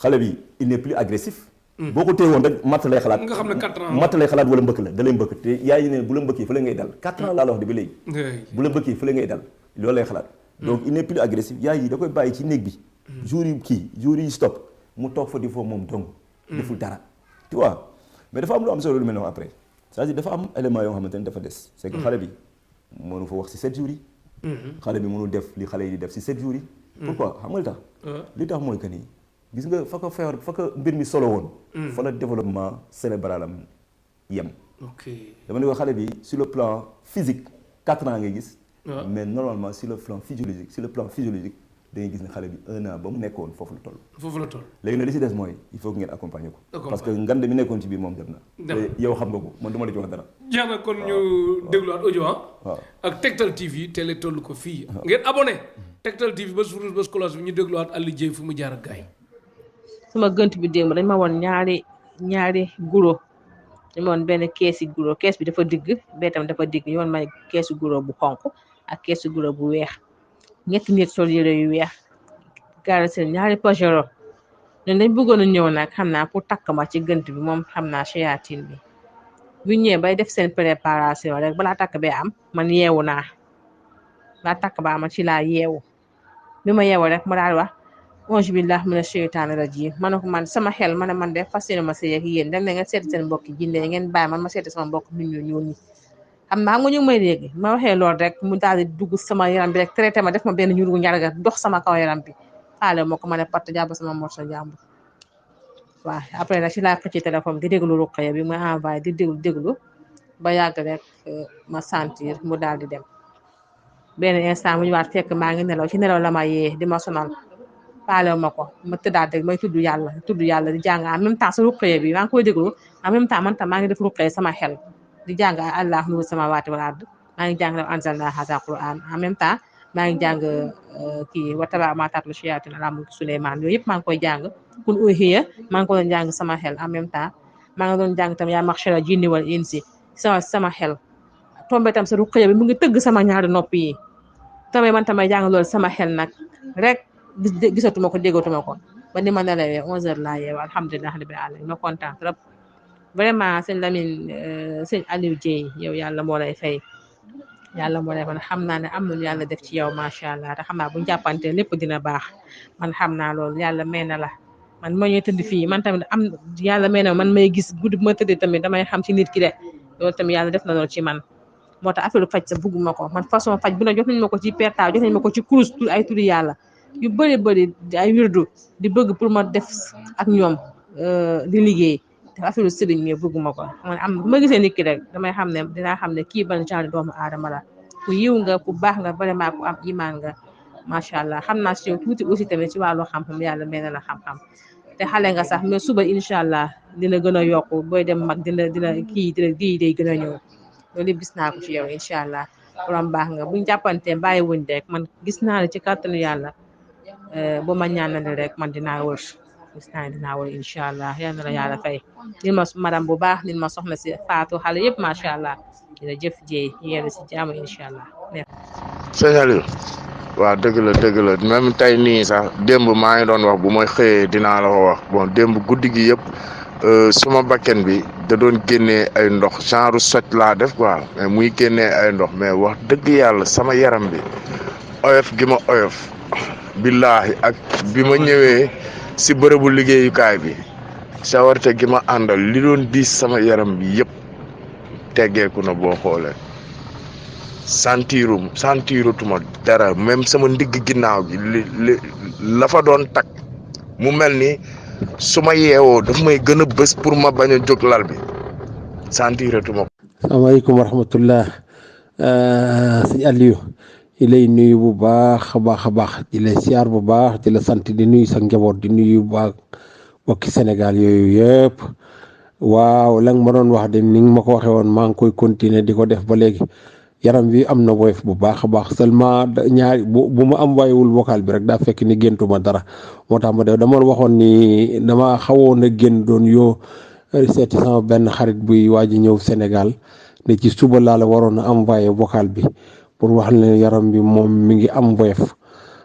xale bi il n'est plus agressif boo ko téye woon rek matt lay xalaat nga xam ne 4 ans matt lay xalaat wala mbëkk la da lay mbëkk te yaay yi ne bu la mbëkkee fële ngay dal 4 ans laa la wax de ba léegi bu la mbëkkee fële ngay dal loolu lay xalaat donc il n'est plus agressif yaay yi da koy bàyyi ci néeg bi jour yi stop mu toog fa di foofu moom dong deful dara tu vois mais dafa am lu am solo lu mel noonu après c'est-à-dire dafa am élément yoo xamante ne dafa des c'est que xale bi mënu fa wax si 7 jours yi xale bi mënul def li xale yi di def si 7 jours yi pourquoi xam nga li tax li tax mooy que nii gis nga fa ko mbir mi solo woon fa la développement cérébral am yem dama ne ko xale bi sur le plan physique 4 ans ngay gis mais normalement sur le plan physiologique da ngay gis ne xale bi 1 an ba mu nekkoon foofu la toll léegi nag li si des mooy il faut que ngeen accompagner ko parce que ngand mi nekkoon ci biir moom dem na te yow xam nga ko man du ma la ci wax dara jeex na kon ñu dégluwaat audio waaw ak Tektal TV télé toll ko fii ngeen abonné Tektal TV ba suuf ba cloche bi ñu dégluwaat Aliou Dieye fu mu jaar ak gars yi suma gënt bi démb dañ ma woon ñaari guro dañ ma woon benn keesi guro kees bi dafa digg bee tam dafa digg ñu woon ma keesu guro bu xonk ak keesu guro bu weex ñetti nit sol yére yu weex gaara seen ñaari pajero ñun dañ bëggoon a ñëw nag xam naa pour takk ma ci gënt bi moom xam naa shayatin bi bu ñëwee bay def seen préparation rek balaa takk bee am man yeewu naa balaa takk ba am ci laa yeewu bi ma yeewu rek ma daal wax auzu billah mina sheytaani rajim ma ne ko man sama xel ma ne man de fas yéene ma sëy ak yéen dem ne ngeen seeti seen mbokki jinne ngeen bàyyi man ma seeti sama mbokk nit ñu ñuul ñi xam naa nga ñu ngi may dégg ma waxee loolu rek mu daal di dugg sama yaram bi rek traité ma def ma benn ñurugu ñaraga dox sama kaw yaram bi faale moo ko ma ne patt jàpp sama morso jàmbur waaw après nag ci laa xëcc téléphone di déglu Ruqaya bi ma envoyé di déglu ba yàgg rek ma sentir mu daal di dem benn instant mu ñëwaat fekk maa ngi nelaw ci nelaw la ma yee di ma sonal faale ma ko ma tëddaat rek may tudd yàlla di jàng en même temps sa Ruqaya bi maa ngi koy déglu en même temps man tam maa ngi def Ruqaya sama xel di jàng allah nuuru samaawaati wal ard maa ngi jàng law anzalna haazaa qur'aan en même temps maa ngi jàng kii wa tabaa maa tatlu shayaatiin alaa mulki Suleymaan yooyu yëpp maa ngi koy jàng kun uhiya maa ngi ko doon jàng sama xel en même temps maa ngi doon jàng tam yaa maxshara jinni wal insi sama xel tombé tam sa Ruqaya bi mu ngi tëgg sama ñaari nopp yi tamit man tamay jàng loolu sama xel nag rek gisatuma ko déggatuma ko ba ni ma nelawee 11h laa yeewu alhamdulilah rabbil alamin ma kontaan trop vraiment sëñ Lamine sëñ Aliou Dieye yow yàlla moo lay fay yàlla moo lay fay xam naa ne am na lu yàlla def ci yow macha allah te xam naa bu ñu jàppante lépp dina baax man xam naa loolu yàlla may na la man ma ñuy tëdd fii man tamit am yàlla may na man may gis guddi bu ma tëddee tamit damay xam ci nit ki de loolu tamit yàlla def na loolu ci man moo tax affaire faj sa bugguma ko man façon faj bu ne jox nañ ma ko ci perta jox nañ ma ko ci kurus ay turi yàlla yu bëri ay wirdu di bëgg pour ma def ak ñoom di liggéey te affaire sëriñ mi bëgguma ko man am bu ma gisee nit ki rek damay xam ne dinaa xam ne kii ban genre doomu aadama la ku yiw nga ku baax nga vraiment ku am imaan nga macha allah xam naa si yow tuuti aussi tamit ci wàllu xam-xam yàlla may na la xam-xam te xale nga sax mais suba incha allah dina gën a yokku booy dem mag dina kii day gën a ñëw loolu yëpp gis naa ko ci yow incha allah borom baax nga buñ jàppante bàyyi wuñ rek man gis naa ne ci kàttanu yàlla bu ma ñaanale rek man dinaa wër gis naa ne dinaa wër incha allah yal na la yàlla fay nit ma madame bu baax nit ma soxna si Fatou xale yëpp macha allah dina jëf jéey yéen si jaamu incha allah. sëñ Aliou waaw dëgg la même tey nii sax démb maa ngi doon wax bu may xëyee dinaa la ko wax bon démb guddi gi yëpp suma bakken bi da doon génnee ay ndox genre soj laa def quoi mais muy génnee ay ndox mais wax dëgg yàlla sama yaram bi oyof gi ma oyof billaahi ak bi ma ñëwee si bërëbu liggéeyukaay bi sawarte gi ma àndal li doon diis sama yaram bi yëpp teggeeku na boo xoolee sentiratuma dara même sama ndigg ginnaaw gi la fa doon takk mu mel ni su ma yeewoo daf may gën a bës pour ma bañ a jóg lal bi sentiratuma ko. asalaamaaleykum wa rahmatullah sëñ Aliou di lay nuyu bu baax a baax di lay siyaar bu baax di la sant di nuyu sa njaboot di nuyu bu baax bokki Sénégal yooyu yëpp waaw la nga ma doon wax de ni nga ma ko waxee woon maa ngi koy continuer di ko def ba léegi yaram bi am na woyof bu baax a baax seulement ñaari bu ma am waayewul vocal bi rek daa fekk ni géntuma dara moo tax ma def dama waxoon ni dama xawoon a génn doon yoo seeti sama benn xarit buy waaj a ñëw Sénégal ne ci suba laa la waroon a envoyé vocal bi pour wax leen yaram bi moom mi ngi am woyof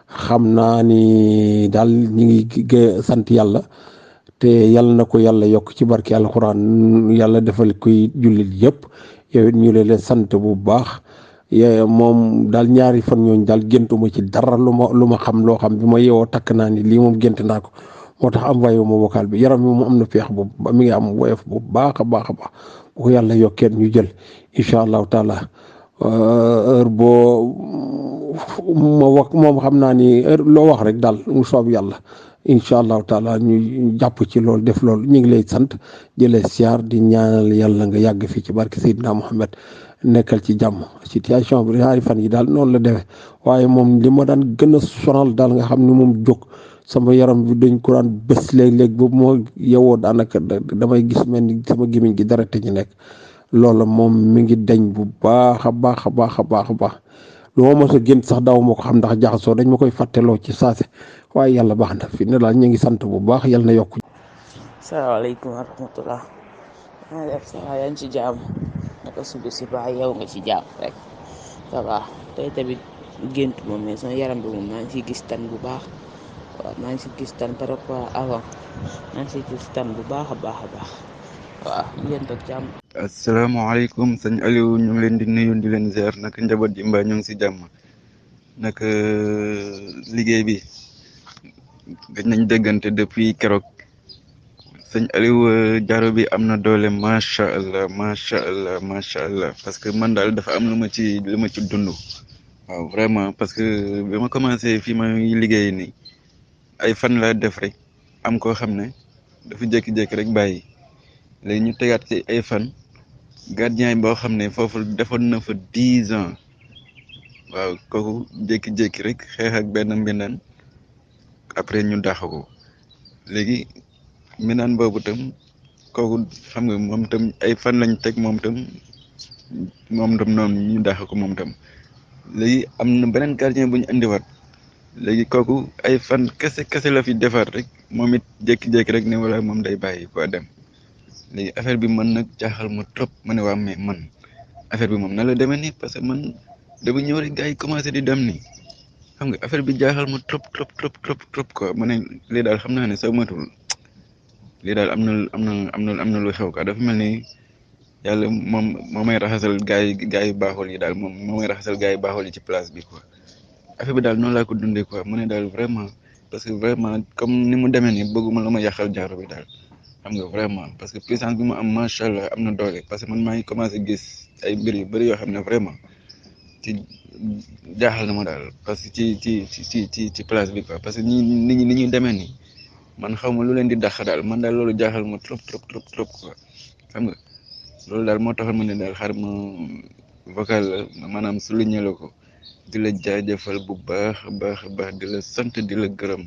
xam naa ni daal ñi ngi sant yàlla te yàlla na ko yàlla yokk ci barki alxuraan yàlla defal koy jullit yëpp yow it ñu leen sant bu baax moom daal ñaari fan ñooñu daal géntuma ci dara lu ma xam loo xam bi ma yeewoo takk naa ni lii moom gént naa ko moo tax envoyé wu ma vocal bi yaram bi moom am na feex bu mi ngi am woyof bu baax a baax bu ko yàlla yokkee ñu jël incha allahu taala heure boo ma wax moom xam naa ni heure loo wax rek daal mu soob yàlla incha allahu taala ñu jàpp ci loolu def loolu ñu ngi lay sant di lay siyaar di ñaanal yàlla nga yàgg fii ci barke Seydina Mohamed nekkal ci jàmm situation bi ñaari fan yi daal noonu la demee waaye moom li ma daan gën a sonal daal nga xam ni moom jóg sama yaram bi dañ ko daan bés léeg-léeg ba moo yewoo daanaka damay gis mel ni sama gémmiñ gi dara te ñu nekk loolu moom mi ngi deñ bu baax a baax lu ma mos a gént sax daaw ma ko xam ndax jaxasoo dañ ma koy fàtteloo ci saase waaye yàlla baax na fi ne daal ñu ngi sant bu baax yàlla na yokk. salaamaaleykum wa rahmatulah. maa def sa yaa ngi ci jàmm naka suba si baax yow nga ci jàmm rek ça va tey tamit gént moom mais sama yaram bi moom maa ngi ciy gis tan bu baax waaw maa ngi ciy gis tan par rapport avant maa ngi ciy gis tan bu baax a baax waaw ngeen toog jàmm. asalaamaaleykum sëñ Aliou ñu ngi leen di nuyu di leen ziar naka njaboot ji mbaa ñu ngi si jàmm naka liggéey bi gëj nañ déggante depuis keroog sëñ Aliou jaaro bi am na doole macha allah macha allah macha allah parce que man daal dafa am lu ma ci dund waaw vraiment parce que bi ma commencé fii ma liggéey nii ay fan laa def rek am koo xam ne dafa jékki-jékki rek bàyyi léegi ñu tegaat ci ay fan. gardien yi boo xam ne foofu defoon na fa 10 ans waaw kooku jékki-jékki rek xeex ak benn mbindaan après ñu dàq ko léegi mbindaan boobu tam kooku xam nga moom tam ay fan lañ teg moom tam noonu ñu dàq ko moom tam léegi am na beneen gardien bu ñu indiwaat léegi kooku ay fan kese la fi defar rek moom it jékki-jékki rek ne wala moom day bàyyi quoi dem. léegi affaire bi man nag jaaxal ma trop ma ne waa mais man affaire bi moom na la demee nii parce que man dama ñëw rek gars yi commencé di dem nii xam nga affaire bi jaaxal ma trop quoi ma ne lii daal xam naa ne soo matul lii daal am na lu xew quoi dafa mel ni yàlla moom moo may raxasal gars yi baaxul yi daal moom moo may raxasal gars yi baaxul yi ci place bi quoi affaire bi daal noonu laa ko dundee quoi mu ne daal vraiment parce que vraiment comme ni mu demee nii bëgguma la ma yàqal jaaro bi daal. xam nga vraiment parce que puissance bi mu am macha allah am na doole parce que man maa ngi commencé gis ay mbir yu bëri yoo xam ne vraiment ci jaaxal na ma daal parce que ci place bi quoi parce que nit ñi ni ñuy demee nii man xaw ma lu leen di dàq daal man daal loolu jaaxal ma trop quoi xam nga loolu daal moo taxal ma ne daal xar ma vocal la maanaam souligner la ko di la jaajëfal bu baax a baax di la sant di la gërëm.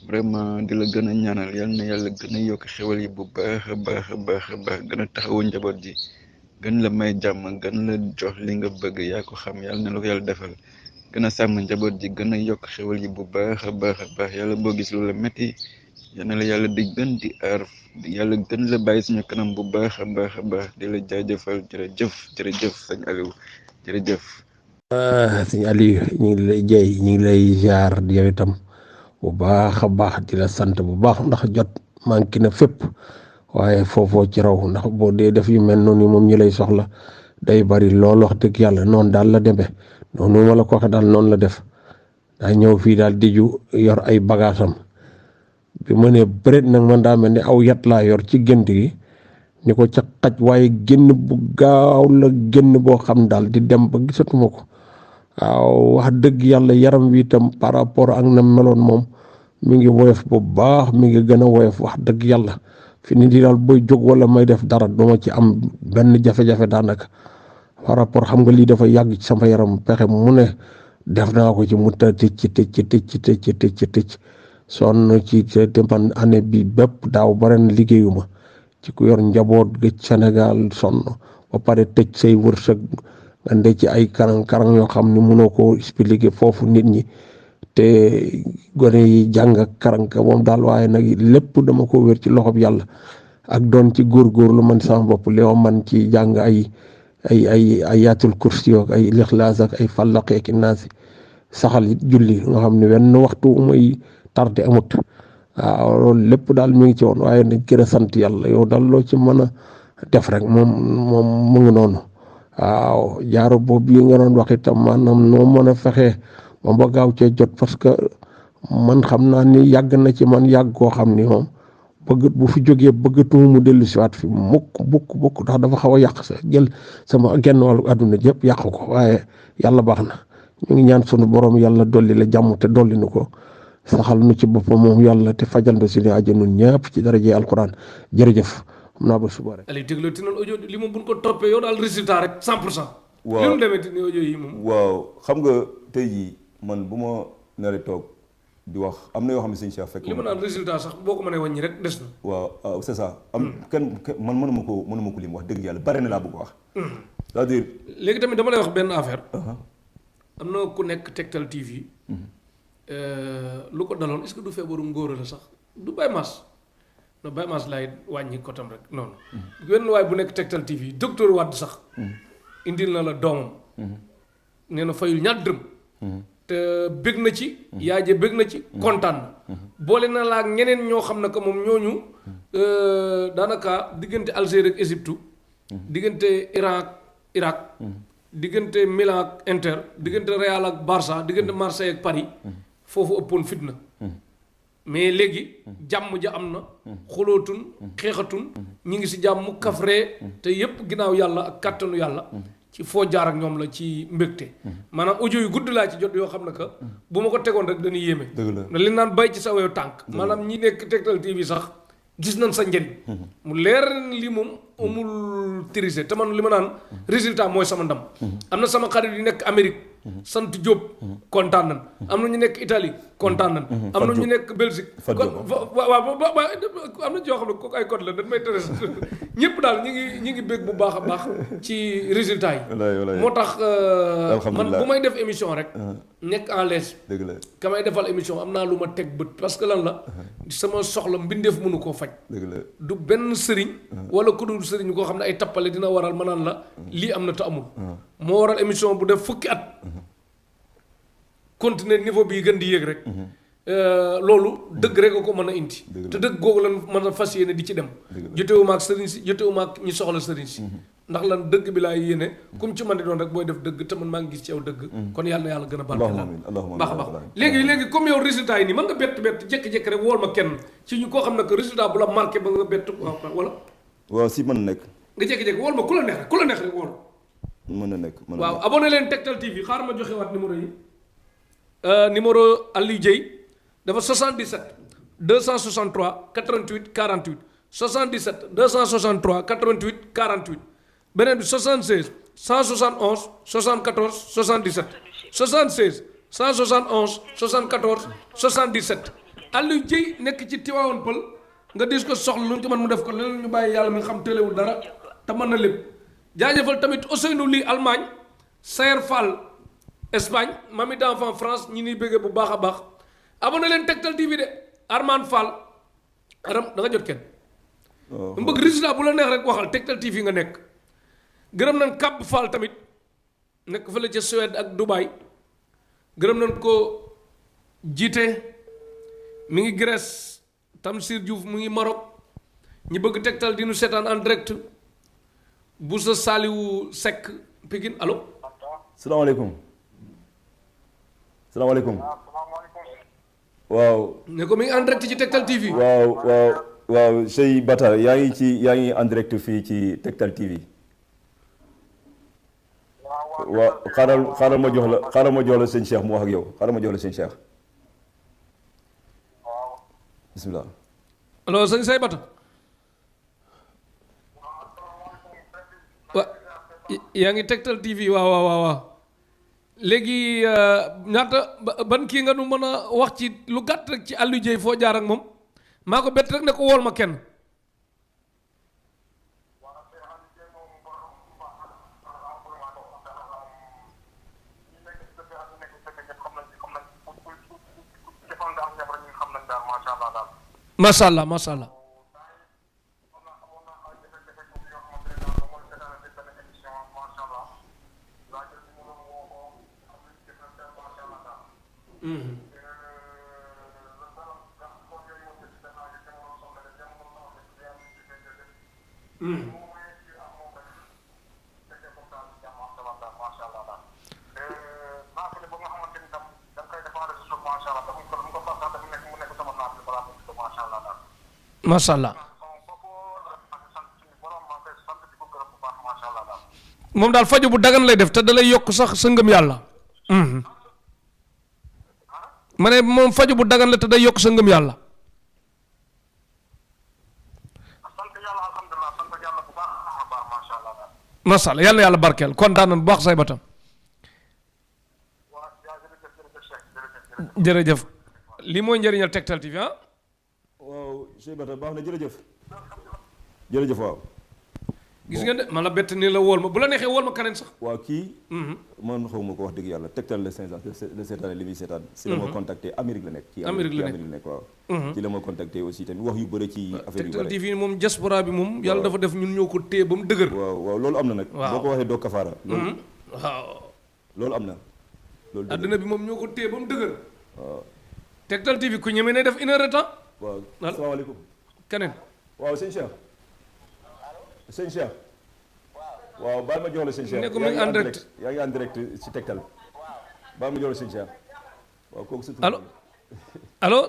vraiment di la gën a ñaanal yal na yàlla gën a yokk xewal yi bu baax a baax gën a taxawu njaboot ji gën la may jàmm gën la jox li nga bëgg yaa ko xam yal na la ko yàlla defal gën a sàmm njaboot ji gën a yokk xewal yi bu baax a baax yàlla boo gis lu la métti yal na la yàlla di gën di aar yàlla gën la bàyyi suñu kanam bu baax a baax di la jaajëfal jërëjëf sëñ Aliou jërëjëf. sëñ Aliou ñu ngi lay jey ñu ngi lay ziar yow itam. bu baax a baax di la sant bu baax ndax jot manqué na fépp waaye foofoo ci raw ndax boo dee def yu mel noonu moom ñi lay soxla day bari lool wax dëgg yàlla noonu daal la demee noonu ma la ko waxee daal noonu la def daa ñëw fii daal diju yor ay bagaasam bi ma nee bëreet nag man daa mel ni aw yat laa yor ci gént gi ni ko ca xaj waaye génn bu gaaw la génn boo xam daal di dem ba gisatuma ko waaw wax dëgg yàlla yaram wi itam par rapport ak na meloon moom mi ngi woyof bu baax mi ngi gën a woyof wax dëgg yàlla fi ni di daal booy jóg wala may def dara duma ci am benn jafe-jafe daanaka par rapport xam nga lii dafa yàgg ci sama yaram pexe mu ne def naa ko ci mu tëcc sonn ci te man année bi bépp daaw ba ren liggéeyuma ci ku yor njaboot gëj Sénégal sonn ba pare tëj say wërsëg nga ndee ci ay karang yoo xam ni mënoo koo expliquer foofu nit ñi te gone yi jàng karang moom daal waaye nag lépp dama ko wér ci loxob yàlla ak doon ci góorgóorlu man sama bopp li man ci jàng ay yaatul kursi ak ay lixlaas ak ay fallaqi ak naasi saxal it julli nga xam ne wenn waxtu mooy tardé amut waaw loolu lépp daal mi ngi ci woon waaye nag gën a sant yàlla yow daal loo ci mën a def rek moom mu ngi noonu waaw jaaro boobu yi nga doon wax itam maanaam noo mën a fexee moom ba gaaw cee jot parce que man xam naa ni yàgg na ci man yàgg koo xam ni moom bëgg bu fi jógee bëggatuma mu dellu siwaat fi mukk ndax dafa xaw a yàq sa jël sama genn wàllu àdduna jëpp yàq ko waaye yàlla baax na ñu ngi ñaan sunu borom yàlla dolli la jàmm te dolli nu ko saxal nu ci boppam moom yàlla te fajal na suñu aajo nun ñëpp ci daraje alquran jërëjëf xam naa ba suba rek. Aliou dégloo ti noonu audio li moom bu ñu ko toppee yow daal résultat rek 100%. waaw li mu demee ni audio yi moom. waaw xam nga tey jii man bu ma naree toog di wax am na yoo xam ne sëñ Cheikh fekk. li ma naan résultat sax boo ko mënee wàññi rek des na. waaw c'est ça. kenn man mënuma ko lim wax dëgg yàlla bare na laa bëgg wax. c'est-à-dire. léegi tamit dama lay wax benn affaire. am na ku nekk Tektal TV. lu ko daloon est-ce que du feebaru ngóora la sax du Baye Mass non Baye Mass laay wàññi ko tam rek noonu. wenn waay bu nekk Tektal TV docteur Wade sax. indil na la doomam. nee na fayul ñaar dërëm. te bëgg na ci yaay ja bëgg na ci kontaan na boole na laa ñeneen ñoo xam ne que moom ñooñu daanaka diggante Algérie ak Égypte diggante Iran ak Irak diggante Milan ak Inter diggante Real ak Barça diggante Marseille ak Paris foofu ëppoon fitna mais léegi jàmm ja am na xolootun xeexatun ñi ngi si jàmm kafree te yépp ginnaaw yàlla ak kàttanu yàlla ci foo jaar ak ñoom la ci mbégte maanaam audio yu gudd laa ci jot yoo xam ne que bu ma ko tegoon rek dañuy yéeme li naan bay ci sa wew tànk maanaam ñi nekk Tektal TV sax gis nañ sa njëriñ mu leer lii moom amul triché te man li ma naan résultat mooy sama ndam am na sama xarit yu nekk Amérique sant Diop kontaan nañ am na ñu nekk Italie kontaan nañ am na ñu nekk Belgique waaw am na ci yoo xam ne kooku ay code la dañ may tere ñëpp daal ñi ngi bég bu baax a baax ci résultat yi moo tax man bu may def émission rek nekk en l'aise ka may defal émission am naa lu ma teg bët parce que lan la sama soxla mbindeef mënu koo faj du benn sëriñ wala ku dul sëriñ koo xam ne ay tappale dina waral ma naan la lii am na te amul moo waral émission bu def fukki at continuer niveau bii gën di yéeg rek loolu dëgg rek a ko mën a indi te dëgg googu lan mën a fas yéene di ci dem jotewuma ak sëriñ si jotewuma ak ñi soxla sëriñ si ndax lan dëgg bi laa yéene comme ci man di doon rek booy def dëgg te man maa ngi gis ci yow dëgg kon yàlla na yàlla gën a barkeel baax a baax léegi comme yow résultat yi nii mën nga bett jékki-jékki rek wool ma kenn ci ñu koo xam ne que résultat bu la marqué ba nga bett wala waaw si mën na nekk nga jékki-jékki wool ma ku la neex rek wool mën na nekk waaw abonné leen Tektal TV xaaral ma joxe waat numéro yi numéro Aliou Dieye dafa 77 263 88 48 77 263 88 48 beneen bi 76 171 74 77 76 171 74 77 Aliou Dieye nekk ci Tivaouane Peulh nga dis ko soxla lu ñu ko mën mu def ko leneen ñu bàyyi yàlla mi nga xam téléwul dara te mën na lépp jaajëfal tamit Ousseynou Ly Allemagne Sayer Fall Espagne Mami d'enfant France ñi niy bëggee bu baax a baax abonné leen Tektal TV de Armane Fall aram da nga jot kenn mu bëgg résultat bu la neex rek waxal Tektal TV nga nekk gërëm nañ Kab Fall tamit nekk fële ca Suède ak Dubaï gërëm nañ ko jiite mi ngi Grèce Tamsir Diouf mu ngi Maroc ñi bëgg Tektal di nu seetaan en direct bu sa Saliou Seck Pikine allo salaamaaleykum waaw ne ko mi ngi en direct ci Tektal TV waaw Sey Bata yaa ngi en direct fii ci Tektal TV waaw xaaral ma jox la sëñ Cheikh mu wax ak yow xaaral ma jox la sëñ Cheikh bismillah allo sëñ Sey Bata yaa ngi Tektal TV waaw léegi ñaata ban kii nga nu mën a wax ci lu gàtt rek ci Aliou Dieye foo jaar ak moom maa ko bett rek ne ko wool ma kenn macha allah macha allah macha allah moom daal faju bu dagan lay def te da lay yokk sax sa ngëm yàlla ma ne moom faju bu dagan la te day yokk sa ngëm yàlla macha allah yàlla yàlla barkeel kontaan nañ bu baax say batam jërëjëf lii mooy njëriñal Tektal TV ah waaw Sey Bata baax na jërëjëf waaw gis nga de man la bett nii la wool ma bu la neexee wool ma keneen sax waaw kii man xaw ma ko wax dëgg yàlla Tektal le 5 ans de seetaan li muy seetaan si la ma contacté Amérique la nekk ci Amérique la nekk waaw ci la ma contacté aussi tamit wax yu bëri ci affaire yu bëri Tektal TV moom diaspora bi moom yàlla dafa def ñun ñoo ko téye ba mu dëgër waaw loolu am na nag boo ko waxee doo kafaara waaw loolu am na loolu adduna bi moom ñoo ko téye ba mu dëgër. waaw. Tektal TV ku ñeme ne def 1 heure de temps. waaw Allo. salaamaaleykum. keneen. waaw sëñ Cheikh. sëñ Cheikh. waaw baal ma jox la sëñ Cheikh. ne ko mu ngi en direct. yaa ngi en direct ci Tektal. baal ma jox la sëñ Cheikh. waaw kooku surtout. allo allo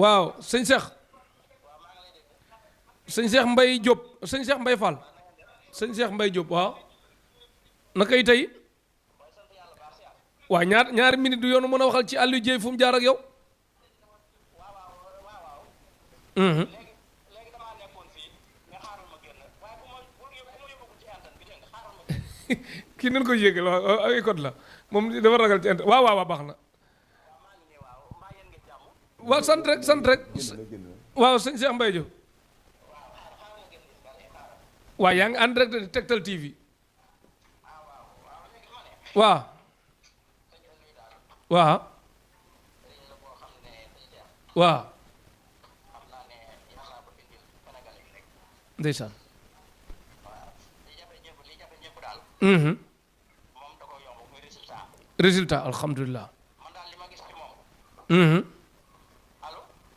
waaw sëñ Cheikh. sëñ Cheikh Mbaye Diop sëñ Cheikh Mbaye Fall. sëñ Cheikh Mbaye Diop waaw. naka yi tey. waaw ñaari minute du yoonu mën a waxal ci Aliou Dieye fu mu jaar ak yow. kii nañ ko yéegal waaw ay code la moom dafa ragal ci internet waaw baax na. waaw sant rek waaw sëñ Cheikh Mbaye Diop. waaw yaa ngi en direct de Tektal TV. waaw. waaw. waaw. ndeysaan. résultat alhamdulilah.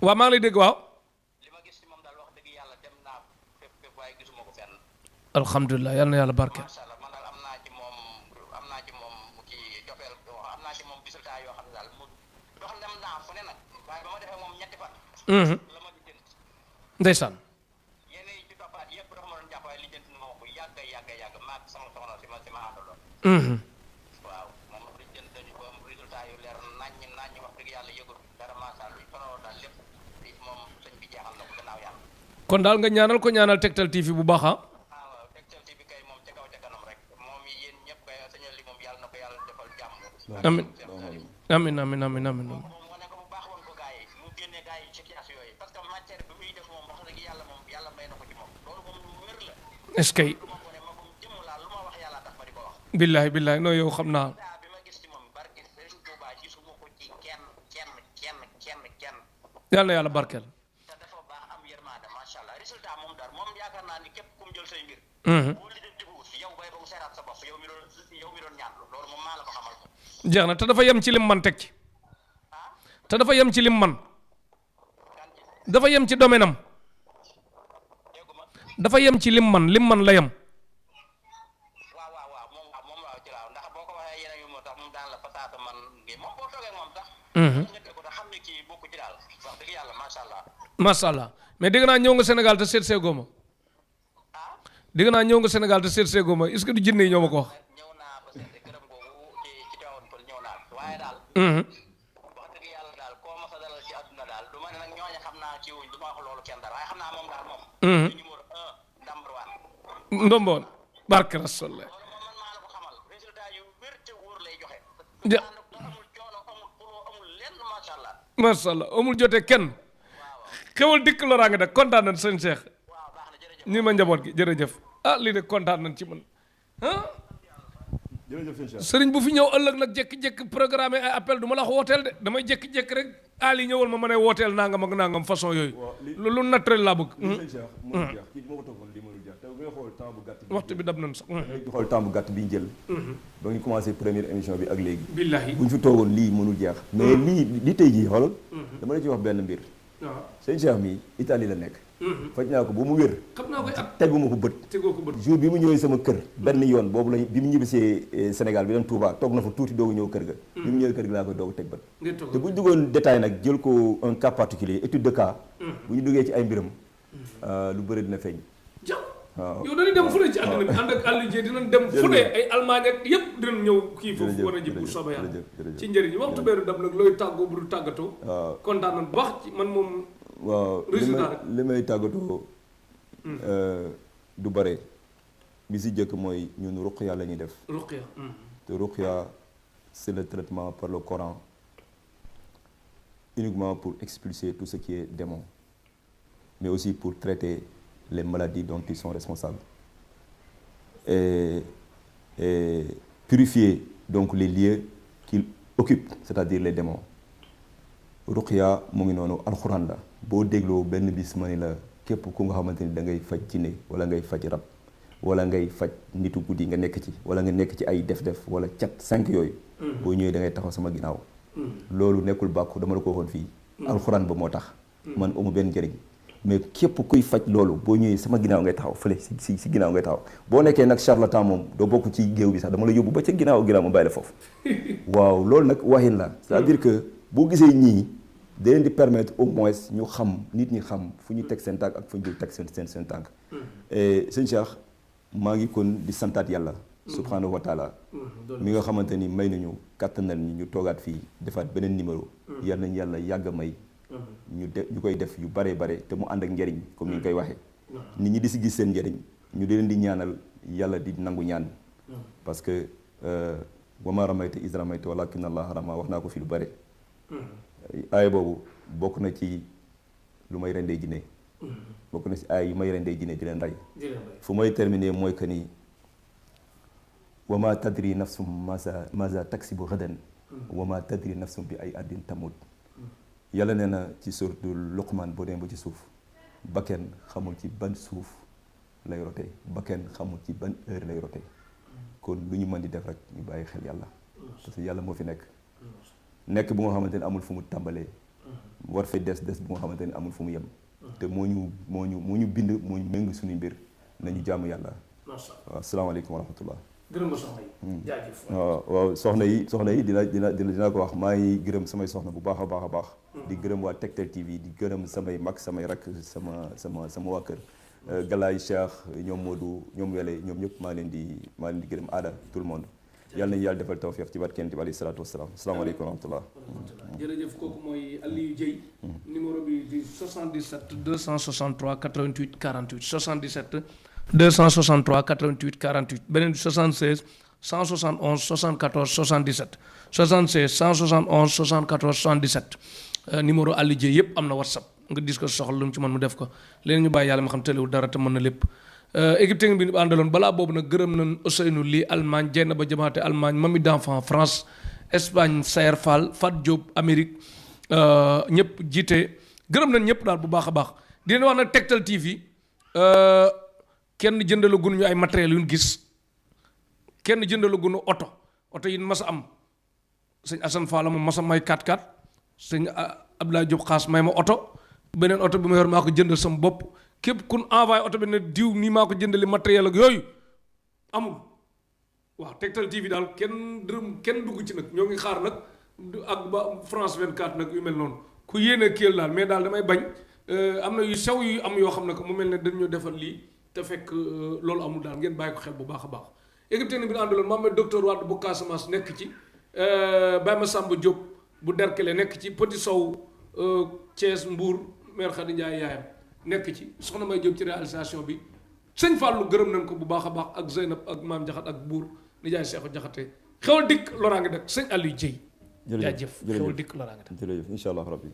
waaw maa ngi lay dégg waaw. alhamdulilah yal na yàlla barke. ndeysaan. kon daal nga ñaanal ko ñaanal Tektal TV bu baax ah. amin amin amin amin amin est-ce que billahi billahi non yow xam naa yal na yàlla barkeel. jeex na te dafa yem ci lim man teg ci te dafa yem ci lim man dafa yem ci domaine am dafa yem ci lim man la yem. macha allah mais dégg naa ñëw nga Sénégal te seet see góoma dégg naa ñëw nga Sénégal te seet see góoma est-ce que du jinne yi ñoo ma ko wax. ndomboon barke rasulullah macha allah amul jotee kenn xewal dikk loraa nga de kontaan nañ sëñ Cheikh ñi ma njaboot gi jërëjëf ah lii de kontaan nañ ci man ah sëriñ bu fi ñëw ëllëg nag jékki-jékki programme ay appel du ma la wax wooteel de damay jékki-jékki rek Ali ñëwal ma mën a wooteel nangam ak nangam façon yooyu lu naturel laa bëgg waxtu bi dab nañ sax di xool temps bu gàtt bi ñu jël ba ñu commencé première émission bi ak léegi billahi bu ñu fi toogoon lii mënul jeex mais li tey jii xoolal dama la ci wax benn mbir sëñ Cheikh mi Italie la nekk faj naa ko ba mu wér xam naa koy at teguma ko bët tegoo ko bët jour bi mu ñëwee sama kër benn yoon boobu la bi mu ñibbisee Sénégal bi dem Touba toog na fa tuuti doogu ñëw kër ga bi mu ñëwee kër ga laa koy doogu teg bët te bu ñu duggoon détail nag jël ko un cas particulier étude de cas bu ñu duggee ci ay mbiram lu bëri dina feeñ waaw yow dañuy dem fu ne ci àdduna bi ànd ak Aliou Dieye dinañ dem fu ne ay Allemagne ak yëpp dinañ ñëw kii foofu war a jib bu soobee yàlla ci njëriñ waxtu beeru dam nag looy tàggoo bu du tàggatoo waaw kontaan nañ baax ci man moom waaw li may tàggatoo du bare bi si jëkk mooy ñun ruqya la ñuy def ruqya te ruqya c'est le traitement par le Coran uniquement pour expulser tout ce qui est démon mais aussi pour traiter les maladies dont ils sont responsables et purifier donc les lieux qu'ils occupent c'est-à-dire les démons ruqya mu ngi noonu alxuraan la boo dégloo benn bis ma ni la képp ku nga xamante ni da ngay faj jinne wala ngay faj rab wala ngay faj nitu guddi nga nekk ci wala nga nekk ci ay def-def wala cat 5 yooyu boo ñëwee da ngay taxaw sama ginnaaw loolu nekkul bàkku dama la ko waxoon fii alxuraan ba moo tax man amu benn njëriñ mais képp kuy faj loolu boo ñëwee sama ginnaaw ngay taxaw fële si ginnaaw ngay taxaw boo nekkee nag charlatan moom doo bokk ci géew bi sax dama la yóbbu ba ca ginnaaw ma bàyyi la foofu waaw loolu nag waxin la c'est-à-dire que boo gisee ñii da leen di permettre au moins ñu xam nit ñi xam fu ñu teg seen tànk ak fu ñu teg seen tànk sëñ Cheikh maa ngi kon di santaat yàlla subhanahu wa taala mi nga xamante ni may nañu kàttanal ñu toogaat fii defaat beneen numéro yal nañ yàlla yàgg a may ñu koy def yu bare te mu ànd ak njëriñ comme ni ñu koy waxee nit ñi di si gis seen njëriñ ñu di leen di ñaanal yàlla di nangu ñaan parce que wa ma ramayta iz ramayta walakin allah rama wax naa ko fi lu bare aaya boobu bokk na ci lu may rendee jinne bokk na ci aaya yu may rendee jinne di leen rey fu may terminer mooy que ni wa ma tadri nafsum maza taksibu gadan wa ma tadri nafsum bi ay ardin tamut yàlla nee na ci suratu Luqman boo dem ba ci suuf bakken xamul ci ban suuf lay rote bakken xamul ci ban heure lay rote kon lu ñu mën di def rek ñu bàyyi xel yàlla parce que yàlla moo fi nekk bu nga xamante ne amul fu mu tàmbalee war fi des bu nga xamante ne amul fu mu yem te moo ñu bind moo ñu méng suñu mbir nañu jaamu yàlla waaw asalaamaaleykum wa rahmatullah gërëm nga soxna yi jaajëf waaw soxna yi dina ko wax maa ngi gërëm samay soxna bu baax a baax di gërëm waa Tektal TV di gërëm samay mag samay rakk sama waa kër Galaay Cheikh ñoom Modou ñoom Wele ñoom ñëpp maa leen di gërëm aada tout le monde yàlla nañu yàlla defal tawfiq ci barke Yonent bi alayhi salaatu wasalaam asalaamaaleykum wa rahmatullah jërëjëf kooku mooy Aliou Dieye numéro bi di 77 263 88 48 77 263 88 48 beneen bi 76 171 74 77 76 171 74 77 numéro Aliou Dieye yëpp am na WhatsApp nga dis ko soxla lu mu ci mën mu def ko léegi ñu bàyyi yàlla ma xam tëlewul dara te mën na lépp équipe technique bi ñu àndaloon balaa boobu nag gërëm nañ Ousseynou Ly Allemagne Dieynaba Jamaate Allemagne Mami d'enfant France Espagne Sayer Fall Fat Diop Amérique ñëpp jiite gërëm nañ ñëpp daal bu baax a baax di leen wax nag Tektal TV kenn jëndalaguñu ñu ay matériels yu ñu gis kenn jëndalaguñu oto yi mas a am sëñ Assane Fall moom mas a may 4x4 sëñ Abdoulaye Diop xaas may ma oto beneen oto bi ma yor maa ko jëndal sama bopp képp kun envoyé oto bi ne diw nii maa ko jëndali matériel ak yooyu amul waaw Tektal TV daal kenn dugg ci nag ñoo ngi xaar nag ak ba France 24 nag yu mel noonu ku yéene kéel daal mais daal damay bañ am na yu sew yu am yoo xam ne que mu mel ne dañoo defal lii te fekk loolu amul daal ngeen bàyyi ko xel bu baax a baax équipe technique bi ñu àndaloon Mohamed docteur Wade bu Casamance nekk ci Baye Massamba Diop bu Derkele nekk ci Petit Sow Thiès Mbour maire Khady Ndiaye yaayam nekk ci soxna May Diop ci réalisation bi sëñ Fallou gërëm nañ ko bu baax a baax ak Zeynab ak Maam Jaxat ak Buur nijaay Seexu Jaxate xewal dikk loraa ngi dëkk sëñ Aliou Dieye jaajëf xewal dikk loraa ngi dëkk jërëjëf incha allah rabbi